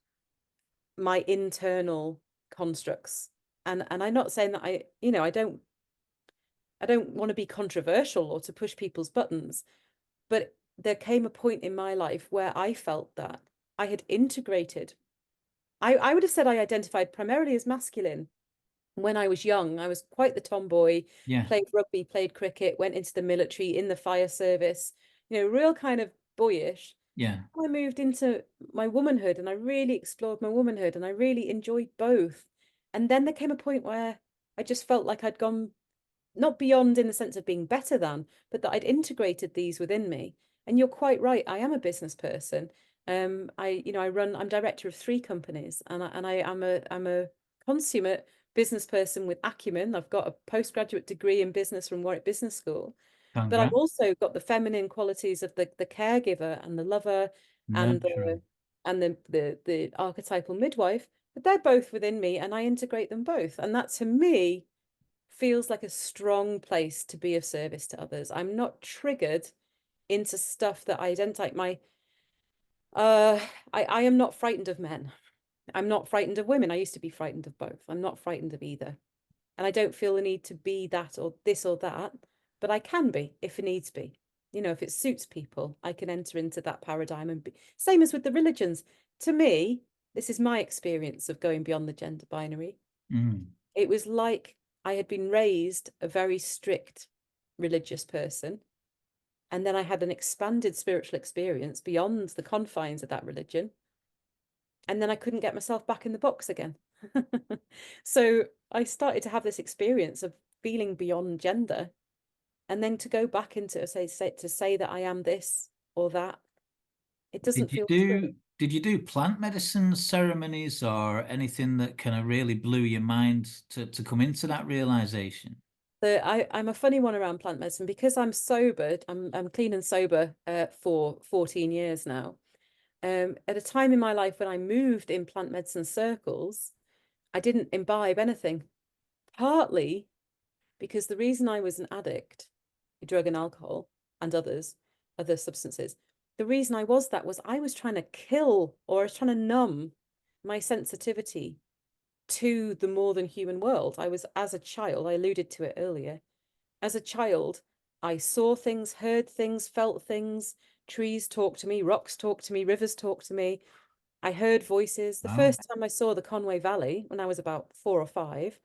my internal constructs. And I'm not saying that I don't want to be controversial or to push people's buttons, but there came a point in my life where I felt that I had integrated. I would have said I identified primarily as masculine when I was young. I was quite the tomboy, Yeah. played rugby, played cricket, went into the military, in the fire service, you know, real kind of boyish. Yeah. I moved into my womanhood and I really explored my womanhood and I really enjoyed both. And then there came a point where I just felt like I'd gone not beyond in the sense of being better than, but that I'd integrated these within me. And you're quite right. I am a business person. I'm director of 3 companies, and I'm a consummate business person with acumen. I've got a postgraduate degree in business from Warwick Business School, but I've Congrats. also got the feminine qualities of the caregiver and the lover and Nurturing. the archetypal midwife. But they're both within me, and I integrate them both. And that to me feels like a strong place to be of service to others. I'm not triggered into stuff that I identify my I am not frightened of men. I'm not frightened of women. I used to be frightened of both. I'm not frightened of either. And I don't feel the need to be that or this or that, but I can be if it needs be. You know, if it suits people, I can enter into that paradigm and be same as with the religions. To me, this is my experience of going beyond the gender binary. Mm. It was like I had been raised a very strict religious person, and then I had an expanded spiritual experience beyond the confines of that religion, and then I couldn't get myself back in the box again. So I started to have this experience of feeling beyond gender, and then to go back into say that I am this or that, it doesn't feel true. Did you do plant medicine ceremonies or anything that kind of really blew your mind to come into that realization? I'm a funny one around plant medicine because I'm sobered. I'm clean and sober for 14 years now. At a time in my life when I moved in plant medicine circles, I didn't imbibe anything. Partly because the reason I was an addict, drug and alcohol and other substances, the reason I was that was I was trying to kill or I was trying to numb my sensitivity to the more than human world. I was, as a child, I alluded to it earlier, as a child, I saw things, heard things, felt things. Trees talk to me, rocks talk to me, rivers talk to me. I heard voices. The Wow. first time I saw the Conway Valley, when I was about 4 or 5,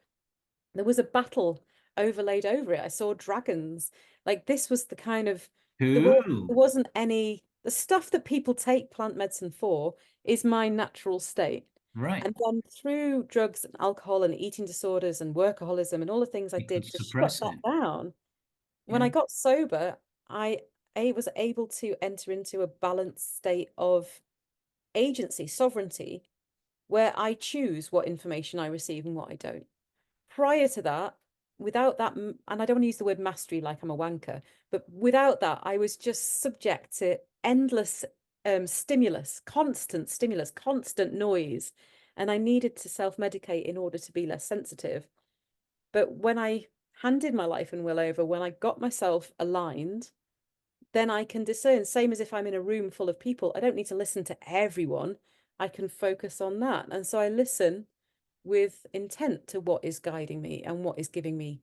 there was a battle overlaid over it. I saw dragons. Like this was the kind of Cool. there wasn't any the stuff that people take plant medicine for is my natural state. Right. And then through drugs and alcohol and eating disorders and workaholism and all the things I You could did to shut suppress that it. down, when Yeah. I got sober, I was able to enter into a balanced state of agency, sovereignty, where I choose what information I receive and what I don't. Prior to that, without that, and I don't want to use the word mastery like I'm a wanker, but without that, I was just subject to endless stimulus, constant noise. And I needed to self-medicate in order to be less sensitive. But when I handed my life and will over, when I got myself aligned, then I can discern, same as if I'm in a room full of people, I don't need to listen to everyone. I can focus on that. And so I listen with intent to what is guiding me and what is giving me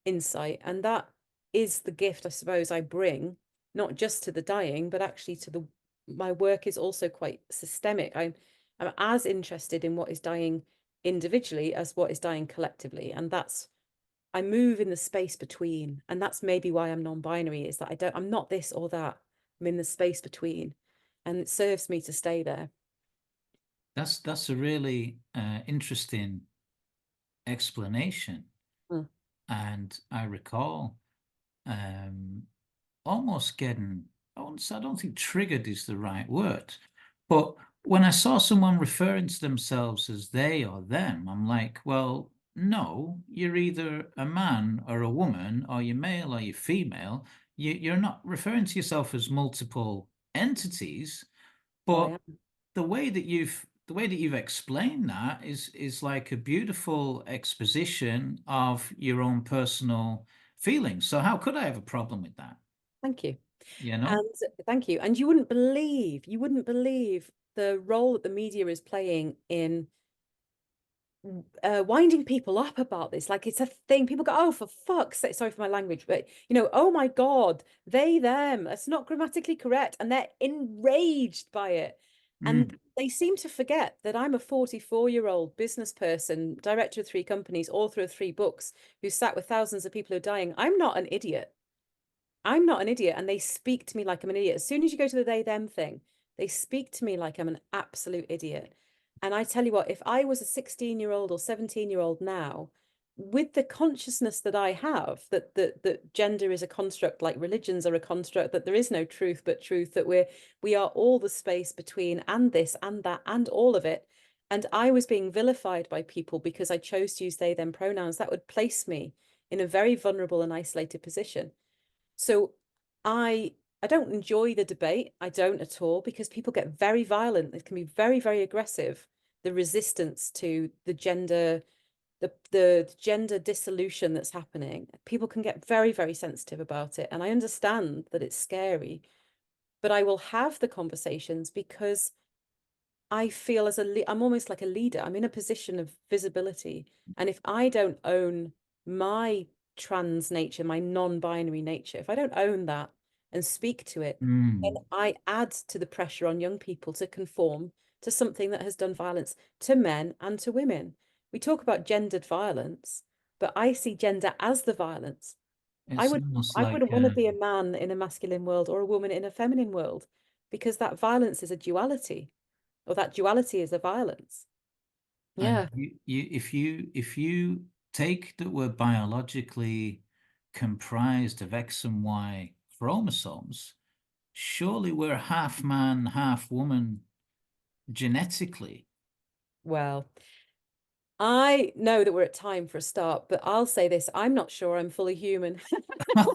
insight. And that is the gift, I suppose, I bring, not just to the dying, but actually to my work is also quite systemic. I'm as interested in what is dying individually as what is dying collectively. And I move in the space between. And that's maybe why I'm non-binary, is that I'm not this or that. I'm in the space between. And it serves me to stay there. That's a really interesting explanation. And I recall almost getting, I don't think triggered is the right word, but when I saw someone referring to themselves as they or them, I'm like, well, no, you're either a man or a woman, or you're male or you're female. You're not referring to yourself as multiple entities, but the way that you've explained that is like a beautiful exposition of your own personal feelings. So how could I have a problem with that? Thank you. You know? And thank you. And you wouldn't believe the role that the media is playing in winding people up about this. Like, it's a thing. People go, oh, for fuck's sake, sorry for my language, but oh my God, they, them, that's not grammatically correct. And they're enraged by it. And they seem to forget that I'm a 44-year-old business person, director of 3 companies, author of 3 books, who sat with thousands of people who are dying. I'm not an idiot. I'm not an idiot. And they speak to me like I'm an idiot. As soon as you go to the they, them thing, they speak to me like I'm an absolute idiot. And I tell you what, if I was a 16-year-old or 17-year-old now, with the consciousness that I have, that gender is a construct, like religions are a construct, that there is no truth but truth, that we are all the space between, and this and that and all of it. And I was being vilified by people because I chose to use they, them pronouns, that would place me in a very vulnerable and isolated position. So I don't enjoy the debate. I don't at all, because people get very violent. It can be very, very aggressive. The resistance to the gender dissolution that's happening. People can get very, very sensitive about it. And I understand that it's scary, but I will have the conversations because I feel I'm almost like a leader. I'm in a position of visibility. And if I don't own my trans nature, my non-binary nature, if I don't own that and speak to it, then I add to the pressure on young people to conform to something that has done violence to men and to women. We talk about gendered violence, but I see gender as the violence. I wouldn't want to be a man in a masculine world or a woman in a feminine world, because that violence is a duality, or that duality is a violence. Yeah. And if you take that we're biologically comprised of X and Y chromosomes, surely we're half man, half woman genetically. Well, I know that we're at time for a start, but I'll say this: I'm not sure I'm fully human. I'm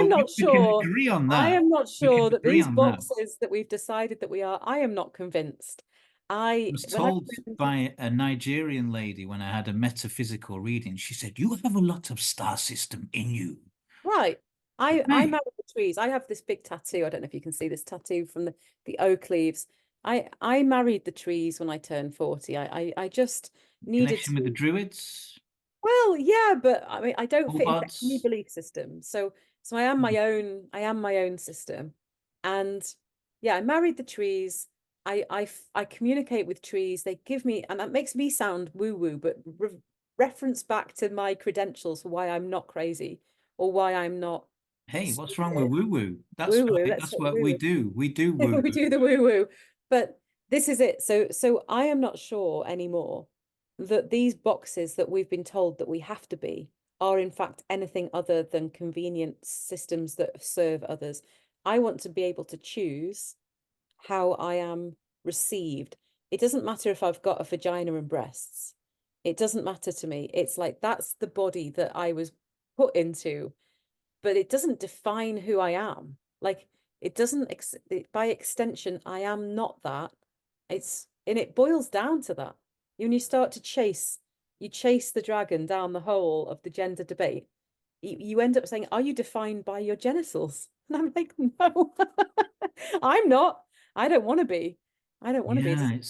not We can sure. agree on I that. am not We can sure that agree these on that. boxes that we've decided that we are, I am not convinced. I was told by a Nigerian lady when I had a metaphysical reading, she said, you have a lot of star system in you. Right. I married the trees. I have this big tattoo. I don't know if you can see this tattoo from the oak leaves. I married the trees when I turned 40. I just needed Connection with the druids. Well, yeah, but I mean, I don't fit into Robots. any belief system. So I am my own. I am my own system, and yeah, I married the trees. I communicate with trees. They give me, and that makes me sound woo woo, but reference back to my credentials for why I'm not crazy or why I'm not Hey, what's wrong with stupid. woo woo? That's Woo woo. right. Let's That's say what woo we woo. do. We do woo woo. We do the woo woo. But this is it. So I am not sure anymore that these boxes that we've been told that we have to be are in fact anything other than convenient systems that serve others. I want to be able to choose how I am received. It doesn't matter if I've got a vagina and breasts. It doesn't matter to me. It's like, that's the body that I was put into, but it doesn't define who I am. Like, it doesn't, by extension, I am not that. And it boils down to that. When you start to chase the dragon down the hole of the gender debate, you end up saying, are you defined by your genitals? And I'm like, no, I'm not. I don't want to be. I don't want to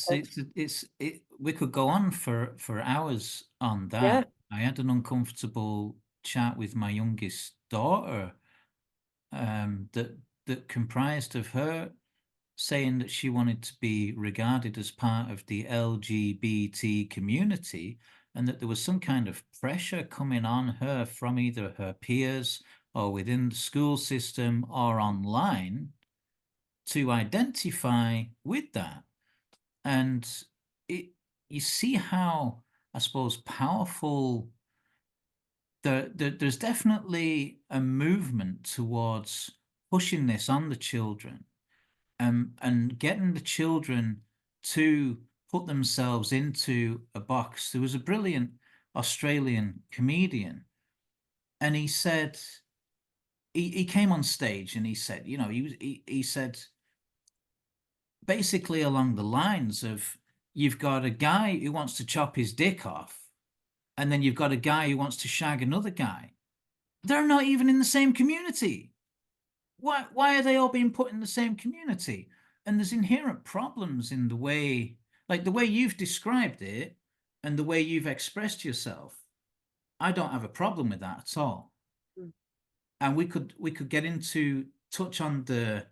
be. We could go on for hours on that. Yeah. I had an uncomfortable chat with my youngest daughter, that comprised of her saying that she wanted to be regarded as part of the LGBT community, and that there was some kind of pressure coming on her from either her peers or within the school system or online to identify with that. And you see how, I suppose, powerful there's definitely a movement towards pushing this on the children, and getting the children to put themselves into a box. There was a brilliant Australian comedian, and he said, he came on stage and he said, he said basically along the lines of, you've got a guy who wants to chop his dick off, and then you've got a guy who wants to shag another guy. They're not even in the same community. Why are they all being put in the same community? And there's inherent problems in the way, like the way you've described it and the way you've expressed yourself. I don't have a problem with that at all. Mm. And we could get into touch on the,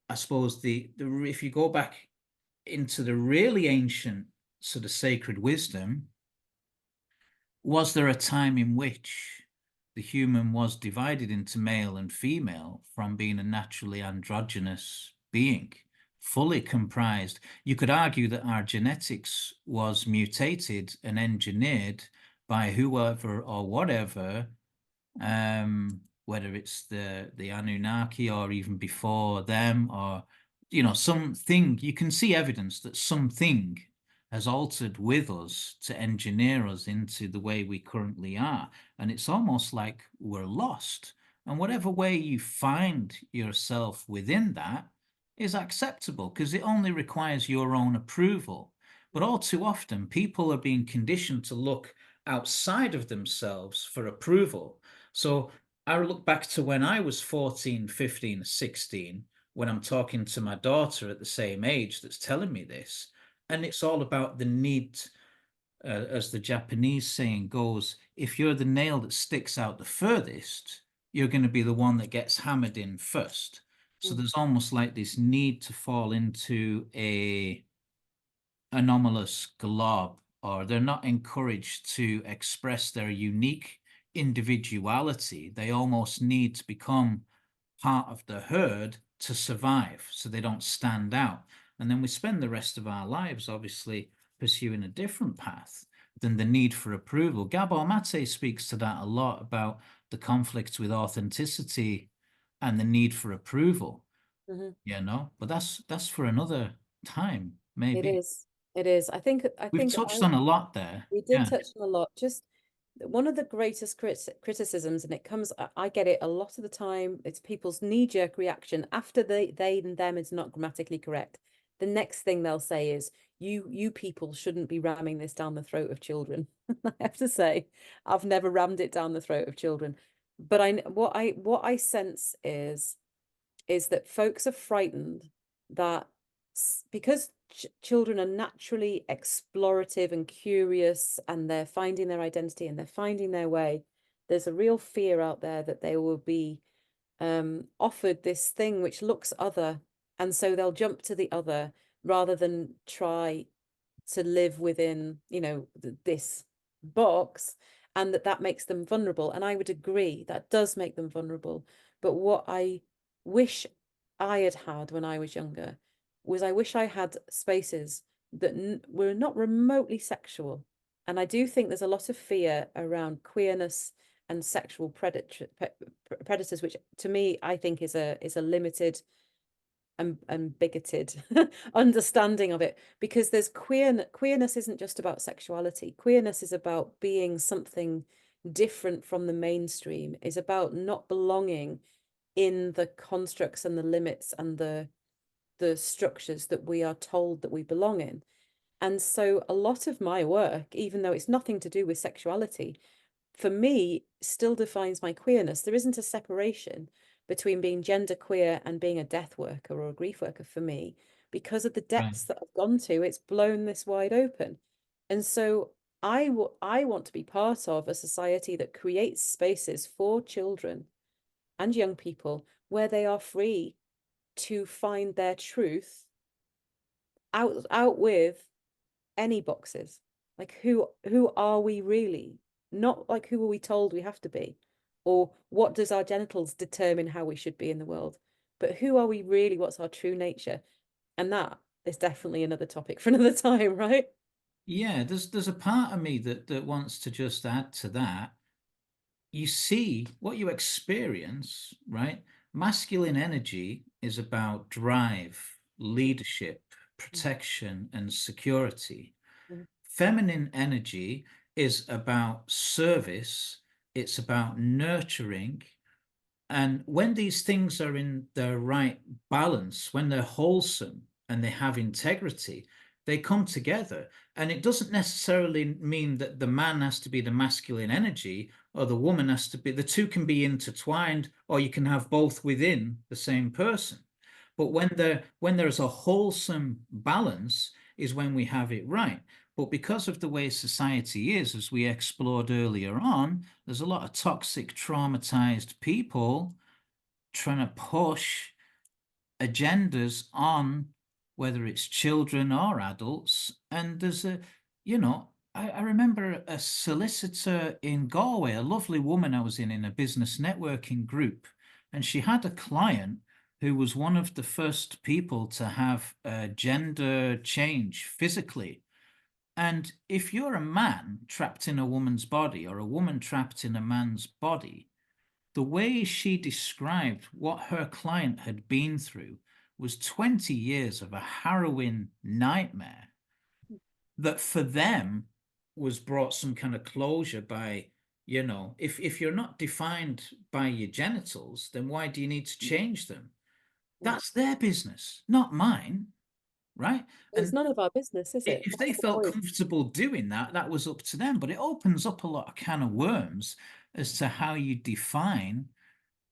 I suppose, the if you go back into the really ancient sort of sacred wisdom, was there a time in which the human was divided into male and female from being a naturally androgynous being, fully comprised? You could argue that our genetics was mutated and engineered by whoever or whatever, whether it's the Anunnaki or even before them, or something. You can see evidence that something has altered with us to engineer us into the way we currently are. And it's almost like we're lost. And whatever way you find yourself within that is acceptable, because it only requires your own approval. But all too often, people are being conditioned to look outside of themselves for approval. So I look back to when I was 14, 15, 16, when I'm talking to my daughter at the same age that's telling me this. And it's all about the need, as the Japanese saying goes, if you're the nail that sticks out the furthest, you're going to be the one that gets hammered in first. So there's almost like this need to fall into a anomalous glob, or they're not encouraged to express their unique individuality. They almost need to become part of the herd to survive, so they don't stand out. And then we spend the rest of our lives obviously pursuing a different path than the need for approval. Gabor Mate speaks to that a lot, about the conflict with authenticity and the need for approval. But that's for another time, It maybe. is. It is. I think We've touched on a lot there. we did Yeah, touch on a lot. Just one of the greatest criticisms, and it comes, I get it a lot of the time, it's people's knee-jerk reaction after they and them is not grammatically correct. The next thing they'll say is, you people shouldn't be ramming this down the throat of children. I have to say, I've never rammed it down the throat of children. But what I sense is that folks are frightened that because children are naturally explorative and curious, and they're finding their identity and they're finding their way, there's a real fear out there that they will be offered this thing which looks other, and so they'll jump to the other rather than try to live within, this box, and that makes them vulnerable. And I would agree, that does make them vulnerable. But what I wish I had had when I was younger was, I wish I had spaces that were not remotely sexual. And I do think there's a lot of fear around queerness and sexual predators, which to me, I think is a limited and bigoted understanding of it, because there's queerness isn't just about sexuality. Queerness is about being something different from the mainstream, is about not belonging in the constructs and the limits and the structures that we are told that we belong in. And so a lot of my work, even though it's nothing to do with sexuality, for me still defines my queerness. There isn't a separation between being genderqueer and being a death worker or a grief worker for me, because of the depths that I've gone to. It's blown this wide open. And so I want to be part of a society that creates spaces for children and young people where they are free to find their truth out with any boxes. Like who are we really? Not like who are we told we have to be, or what does our genitals determine how we should be in the world? But who are we really? What's our true nature? And that is definitely another topic for another time, right? Yeah, there's a part of me that wants to just add to that. You see what you experience, right? Masculine energy is about drive, leadership, protection, and security. Mm. Feminine energy is about service, it's about nurturing. And when these things are in the right balance, when they're wholesome and they have integrity, they come together. And it doesn't necessarily mean that the man has to be the masculine energy or the woman has to be, the two can be intertwined, or you can have both within the same person. But when there's a wholesome balance is when we have it right. But because of the way society is, as we explored earlier on, there's a lot of toxic, traumatized people trying to push agendas on whether it's children or adults. And there's I remember a solicitor in Galway, a lovely woman I was in a business networking group, and she had a client who was one of the first people to have a gender change physically. And if you're a man trapped in a woman's body or a woman trapped in a man's body, the way she described what her client had been through was 20 years of a harrowing nightmare that for them was brought some kind of closure by, if you're not defined by your genitals, then why do you need to change them? Mm. That's their business, not mine, right? It's And none of our business, is it? if they That's the felt point. comfortable doing that, that was up to them. But it opens up a lot of can of worms as to how you define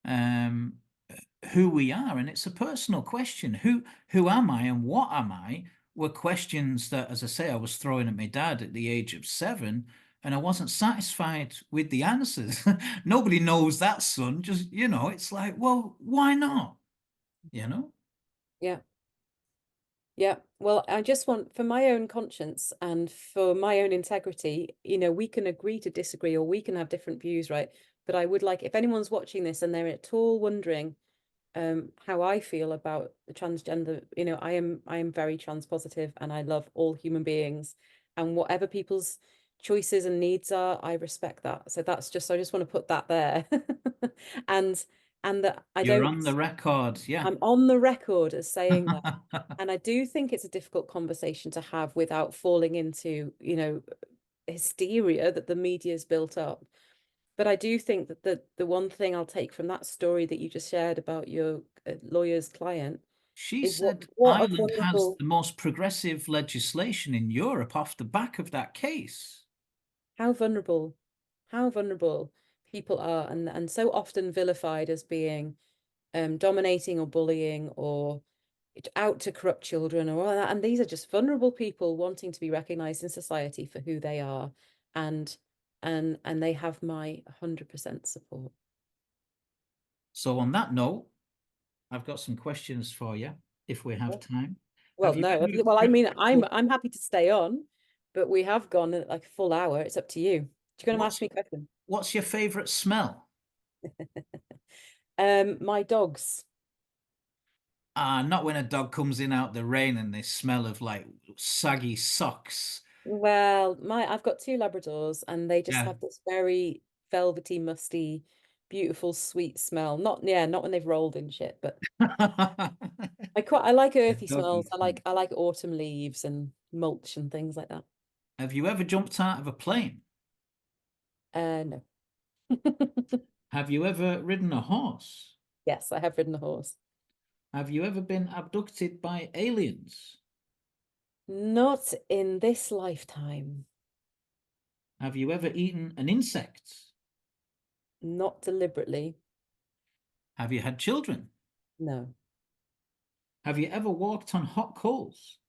um, who we are, and it's a personal question. Who am I and what am I? Were questions that, as I say, I was throwing at my dad at the age of 7, and I wasn't satisfied with the answers. Nobody knows that, son. Just it's like, well, why not? You know. Yeah. Yeah, well, I just want, for my own conscience and for my own integrity, we can agree to disagree or we can have different views, right? But I would like, if anyone's watching this and they're at all wondering how I feel about the transgender, I am very trans positive and I love all human beings, and whatever people's choices and needs are, I respect that. So I just want to put that there. and and that I You're don't, on the record, yeah. I'm on the record as saying that. And I do think it's a difficult conversation to have without falling into, hysteria that the media's built up. But I do think that the one thing I'll take from that story that you just shared about your lawyer's client She is said what a Ireland has vulnerable, the most progressive legislation in Europe off the back of that case. how vulnerable, how vulnerable people are, and so often vilified as being dominating or bullying or out to corrupt children or all that. And these are just vulnerable people wanting to be recognized in society for who they are, and and they have my 100% support. So on that note, I've got some questions for you if we have time. Well, Have you no, ever well, I heard mean, of I'm happy to stay on, but we have gone like a full hour. It's up to you. Do you going to what's ask me a question? what's your favorite smell? My dogs. Not when a dog comes in out the rain and they smell of like saggy socks. Well, I've got two Labradors and they just Yeah. have this very velvety, musty, beautiful, sweet smell. Not when they've rolled in shit, but I like earthy Doggy smells. smell. I like autumn leaves and mulch and things like that. Have you ever jumped out of a plane? No. Have you ever ridden a horse? Yes, I have ridden a horse. Have you ever been abducted by aliens? Not in this lifetime. Have you ever eaten an insect? Not deliberately. Have you had children? No. Have you ever walked on hot coals?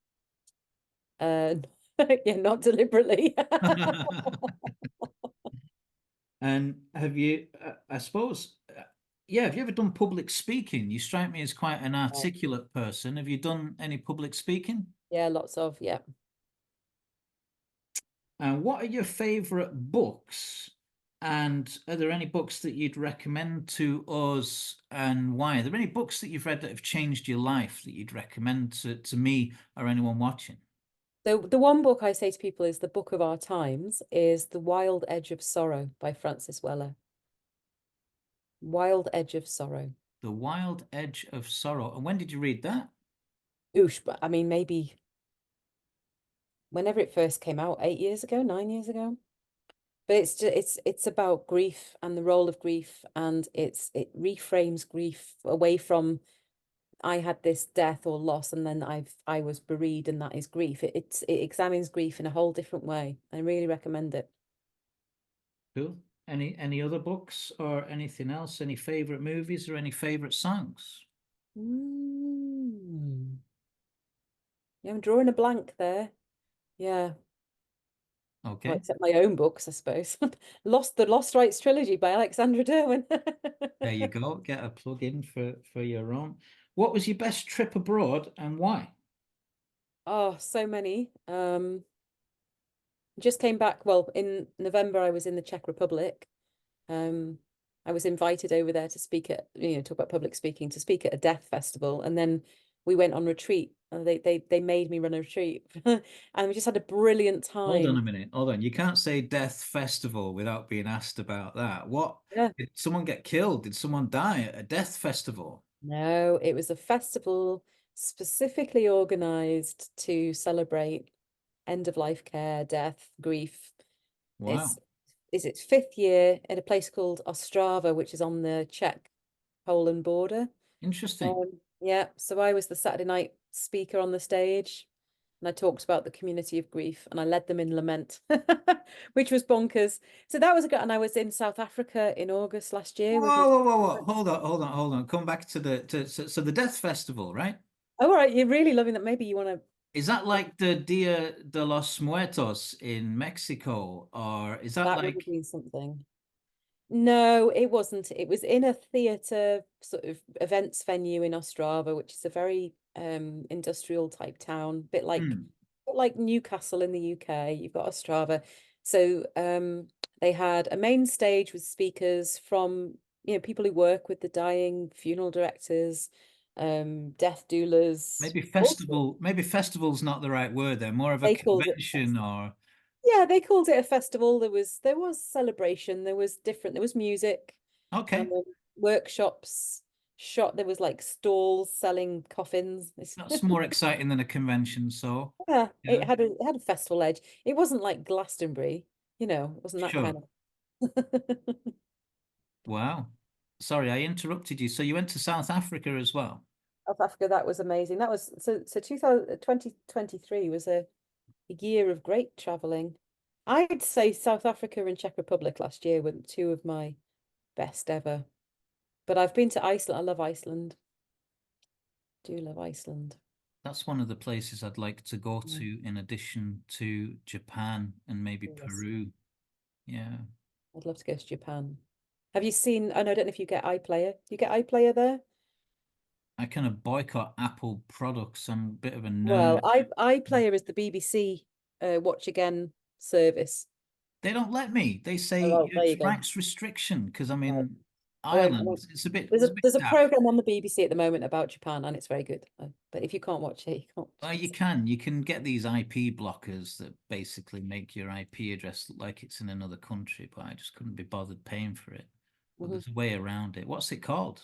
Uh, Yeah, not deliberately. And have you, I suppose, yeah, have you ever done public speaking? You strike me as quite an articulate person. Have you done any public speaking? Yeah, lots of, yeah. And what are your favorite books? And are there any books that you'd recommend to us and why? Are there any books that you've read that have changed your life that you'd recommend to me or anyone watching? The one book I say to people is the book of our times is The Wild Edge of Sorrow by Francis Weller. Wild Edge of Sorrow. The Wild Edge of Sorrow. And when did you read that? Oosh, but I mean, maybe whenever it first came out, 8 years ago, 9 years ago. But it's about grief and the role of grief, and it reframes grief away from I had this death or loss, and then I was bereaved, and that is grief. It examines grief in a whole different way. I really recommend it. Cool. Any other books or anything else? Any favorite movies or any favorite songs? Yeah, I'm drawing a blank there. Yeah. Well, Okay. except my own books, I suppose. The Lost Rites trilogy by Alexandra Derwen. There you go. Get a plug in for your own. What was your best trip abroad and why? Oh, so many. Just came back. Well, in November, I was in the Czech Republic. I was invited over there to speak at, talk about public speaking, to speak at a death festival, and then we went on retreat. And they made me run a retreat, and we just had a brilliant Hold on time. a minute. Hold on. You can't say Death Festival without being asked about that. What? Yeah. Did someone get killed? Did someone die at a death festival? No, it was a festival specifically organized to celebrate end of life care, death, grief. Wow. It's is its fifth year in a place called Ostrava, which is on the Czech-Poland border. Interesting. Yeah, so I was the Saturday night speaker on the stage, and I talked about the community of grief, and I led them in lament, which was bonkers. So that was a good, and I was in South Africa in August last year with my. Whoa, whoa, whoa, whoa. Hold on, hold on, hold on. Come back to so the Death Festival, right? Oh, all right, you're really loving that. Maybe you want to. Is that like the Dia de los Muertos in Mexico, or is that That would have like been something. No, it wasn't. It was in a theatre sort of events venue in Ostrava, which is a very industrial type town, bit like Newcastle in the UK. You've got Ostrava. So they had a main stage with speakers from, people who work with the dying, funeral directors, death doulas, maybe all sorts. festival? Maybe festival's not the right word there, more of a They called it convention or Yeah, they called it a festival. There was celebration, there was music, um, okay. workshops, there was like stalls selling coffins. That's more exciting than a convention, so Yeah, yeah, it had a festival edge. It wasn't like Glastonbury, it wasn't that sure. kind of. Wow. Sorry, I interrupted you. So you went to South Africa as well? South Africa, that was amazing. That was so 2023 was a year of great traveling. I'd say South Africa and Czech Republic last year were two of my best ever. But I've been to Iceland. I love Iceland. Do love Iceland. That's one of the places I'd like to go Yeah. to in addition to Japan and maybe Yes, Peru. Yeah. I'd love to go to Japan. Have you seen? I don't know if you get iPlayer. Do you get iPlayer there? I kind of boycott Apple products. I'm a bit of a Well, nerd. iPlayer is the BBC Watch Again service. They don't let me. They say Oh, well, there it's you go. rights restriction because I'm Right. in I Ireland. won't. It's a bit There's a daft. program on the BBC at the moment about Japan, and it's very good. But if you can't watch it, you can't Well, watch it. you can get these IP blockers that basically make your IP address look like it's in another country, but I just couldn't be bothered paying for it. But Mhm. there's a way around it. What's it called?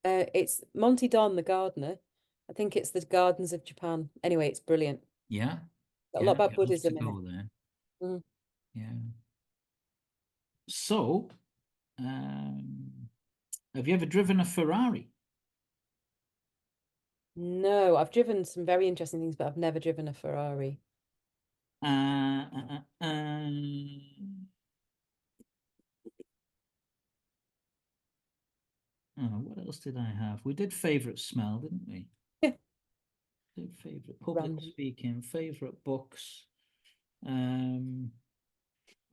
It's Monty Don, the gardener. I think it's the Gardens of Japan. Anyway, it's brilliant. Yeah, Got a lot yeah, about I'd love to Buddhism in it. go there. Mm. Yeah. So, um, have you ever driven a Ferrari? No, I've driven some very interesting things, but I've never driven a Ferrari. What else did I have? We did favorite smell, didn't we? Did favorite public Random. speaking, favorite books.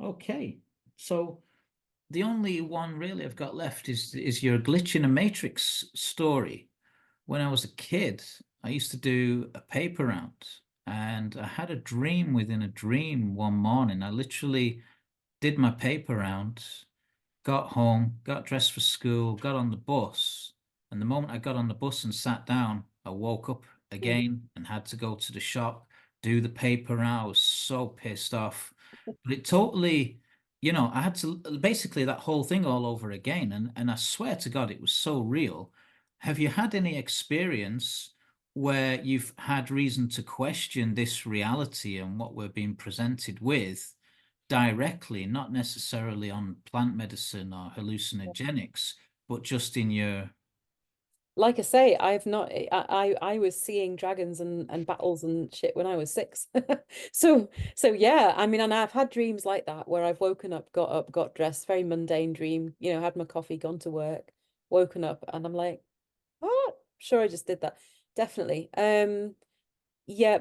Okay, so the only one really I've got left is your glitch in a matrix story. When I was a kid, I used to do a paper round, and I had a dream within a dream one morning. I literally did my paper round, got home, got dressed for school, got on the bus, and the moment I got on the bus and sat down, I woke up Mm. again and had to go to the shop, do the paper round. I was so pissed off. But it totally, I had to basically that whole thing all over again. And I swear to God, it was so real. Have you had any experience where you've had reason to question this reality and what we're being presented with directly, not necessarily on plant medicine or hallucinogenics, but just in your... Like I say, I've not I was seeing dragons and battles and shit when I was 6. So yeah, I mean, and I've had dreams like that where I've woken up, got dressed, very mundane dream, had my coffee, gone to work, woken up, and I'm like, what? Sure, I just did that. Definitely. Yeah,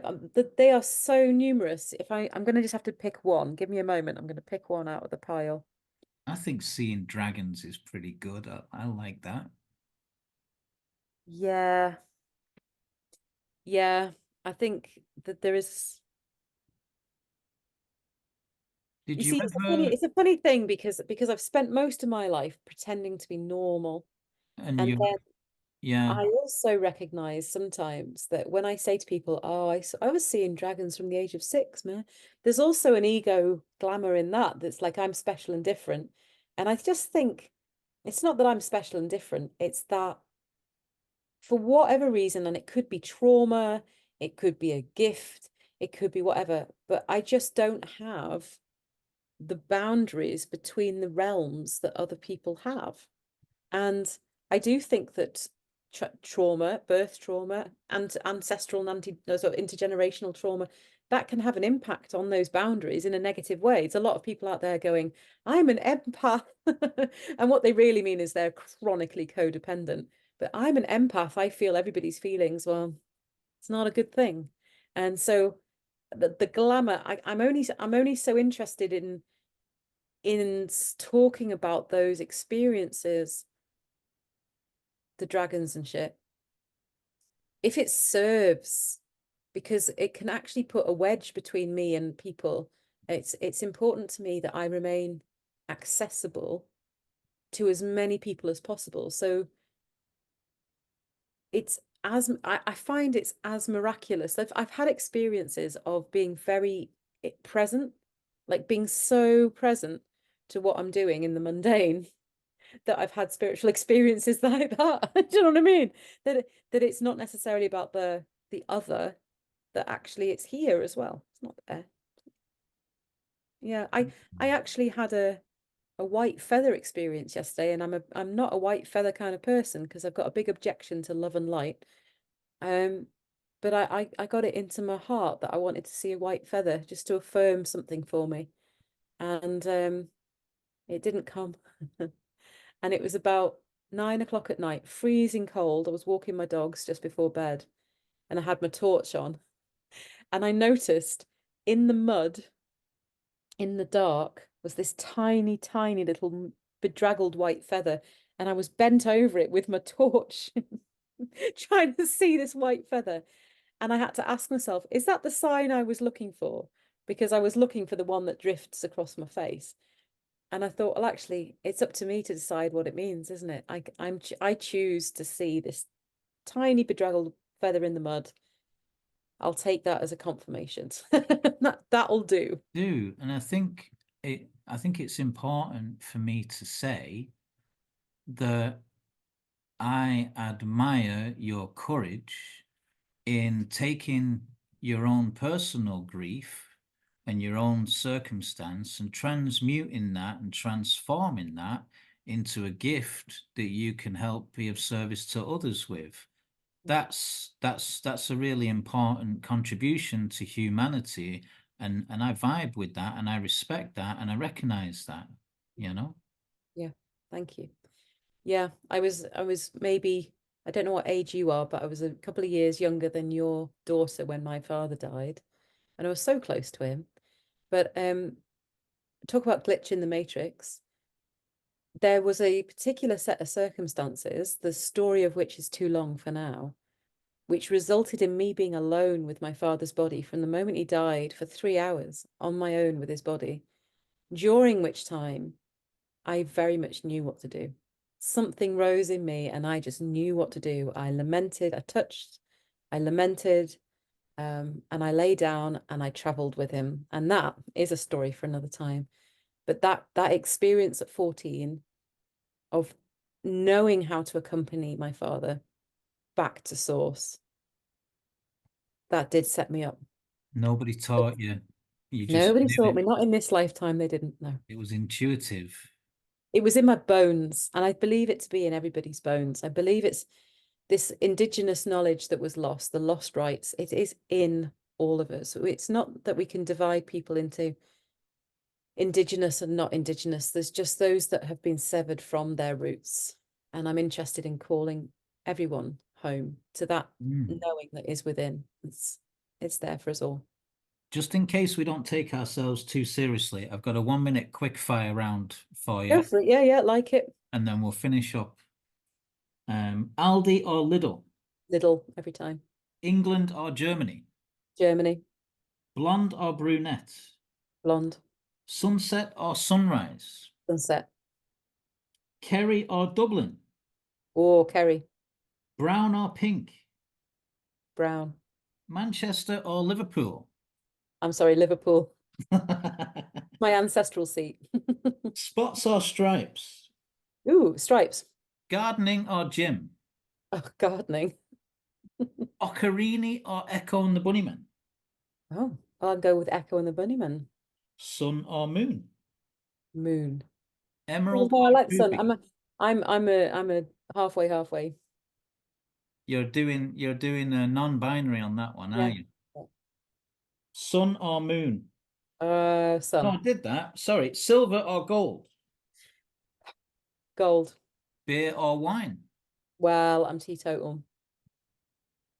they are so numerous. If I'm gonna just have to pick one. Give me a moment. I'm gonna pick one out of the pile. I think seeing dragons is pretty good. I like that. Yeah, yeah. I think that there is. Did You you see, ever... it's a funny thing because I've spent most of my life pretending to be normal. And And you... then Yeah, I also recognize sometimes that when I say to people, oh, I was seeing dragons from the age of 6, man, there's also an ego glamour in that that's like I'm special and different. And I just think it's not that I'm special and different, it's that for whatever reason, and it could be trauma, it could be a gift, it could be whatever, but I just don't have the boundaries between the realms that other people have. And I do think that trauma, birth trauma, and ancestral and sort of intergenerational trauma, that can have an impact on those boundaries in a negative way. It's a lot of people out there going, I'm an empath. And what they really mean is they're chronically codependent. But I'm an empath. I feel everybody's feelings. Well, it's not a good thing. And so the glamour, I'm only so interested in talking about those experiences, the dragons and shit, if it serves, because it can actually put a wedge between me and people. It's important to me that I remain accessible to as many people as possible. So I find it's as miraculous. I've had experiences of being very present, like being so present to what I'm doing in the mundane that I've had spiritual experiences like that. Do you know what I mean? That it's not necessarily about the other, that actually it's here as well. It's not there. Yeah, I actually had a white feather experience yesterday, and I'm not a white feather kind of person because I've got a big objection to love and light. Um, but I got it into my heart that I wanted to see a white feather just to affirm something for me. And it didn't come. And it was about 9 o'clock at night, freezing cold. I was walking my dogs just before bed, and I had my torch on. And I noticed in the mud, in the dark, was this tiny, tiny little bedraggled white feather. And I was bent over it with my torch, trying to see this white feather. And I had to ask myself, is that the sign I was looking for? Because I was looking for the one that drifts across my face. And I thought, well, actually, it's up to me to decide what it means, isn't it? I choose to see this tiny bedraggled feather in the mud. I'll take that as a confirmation. That'll do. do. And I think it's important for me to say that I admire your courage in taking your own personal grief and your own circumstance and transmuting that and transforming that into a gift that you can help be of service to others with. That's a really important contribution to humanity, and I vibe with that, and I respect that, and I recognize that, you know. Yeah, thank you. Yeah, I was maybe, I don't know what age you are, but I was a couple of years younger than your daughter when my father died, and I was so close to him. But talk about glitch in the matrix. There was a particular set of circumstances, the story of which is too long for now, which resulted in me being alone with my father's body from the moment he died for 3 hours on my own with his body, during which time I very much knew what to do. Something rose in me and I just knew what to do. I lamented, I touched, I lamented, and I lay down and I traveled with him. And that is a story for another time. But that experience at 14 of knowing how to accompany my father back to source, that did set me up. Nobody taught you. You just Nobody knew taught it. me, not in this lifetime, they didn't know. It was intuitive. It was in my bones, and I believe it to be in everybody's bones. I believe it's this indigenous knowledge that was lost, the lost rights. It is in all of us. It's not that we can divide people into indigenous and not indigenous. There's just those that have been severed from their roots. And I'm interested in calling everyone home to that knowing that is within. It's there for us all. Just in case we don't take ourselves too seriously, I've got a 1-minute quick fire round for Go you, for it. Yeah, like it. and then we'll finish up. Aldi or Lidl? Lidl every time. England or Germany? Germany. Blonde or brunette? Blonde. Sunset or sunrise? Sunset. Kerry or Dublin? Oh, Kerry. Brown or pink? Brown. Manchester or Liverpool? I'm sorry, Liverpool. My ancestral seat. Spots or stripes? Ooh, stripes. Gardening or gym? Oh, gardening. Ocarina or Echo and the Bunnymen? Oh, I'll go with Echo and the Bunnymen. Sun or moon? Moon. Emerald Oh, I or like sun. ruby? I'm a halfway. You're doing a non-binary on that one, are Yeah. you? Sun or moon? Sun. Oh, I did that. Sorry. Silver or gold? Gold. Beer or wine? Well, I'm teetotal.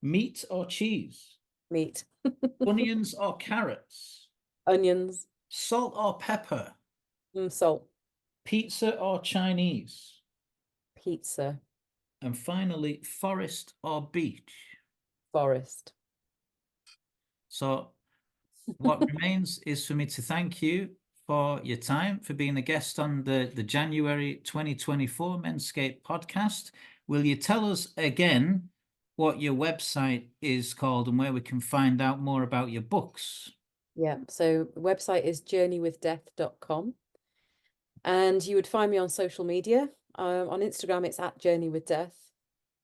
Meat or cheese? Meat. Onions or carrots? Onions. Salt or pepper? Salt. Pizza or Chinese? Pizza. And finally, forest or beach? Forest. So what remains is for me to thank you for your time, for being a guest on the January 2024 Menscape podcast. Will you tell us again what your website is called and where we can find out more about your books? Yeah, so the website is journeywithdeath.com. And you would find me on social media. On Instagram, it's at Journey with Death.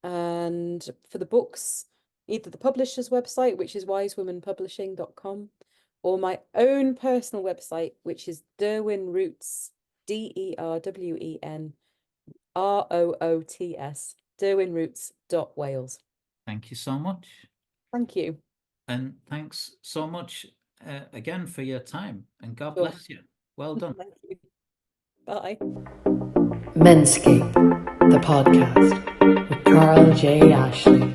And for the books, either the publisher's website, which is wisewomanpublishing.com, or my own personal website, which is Derwen Roots, DerwenRoots, derwenroots.wales. Thank you so much. Thank you. And thanks so much again for your time. And God Sure. bless you. Well done. Thank you. Bye. Menscape, the podcast with Carl J. Ashley.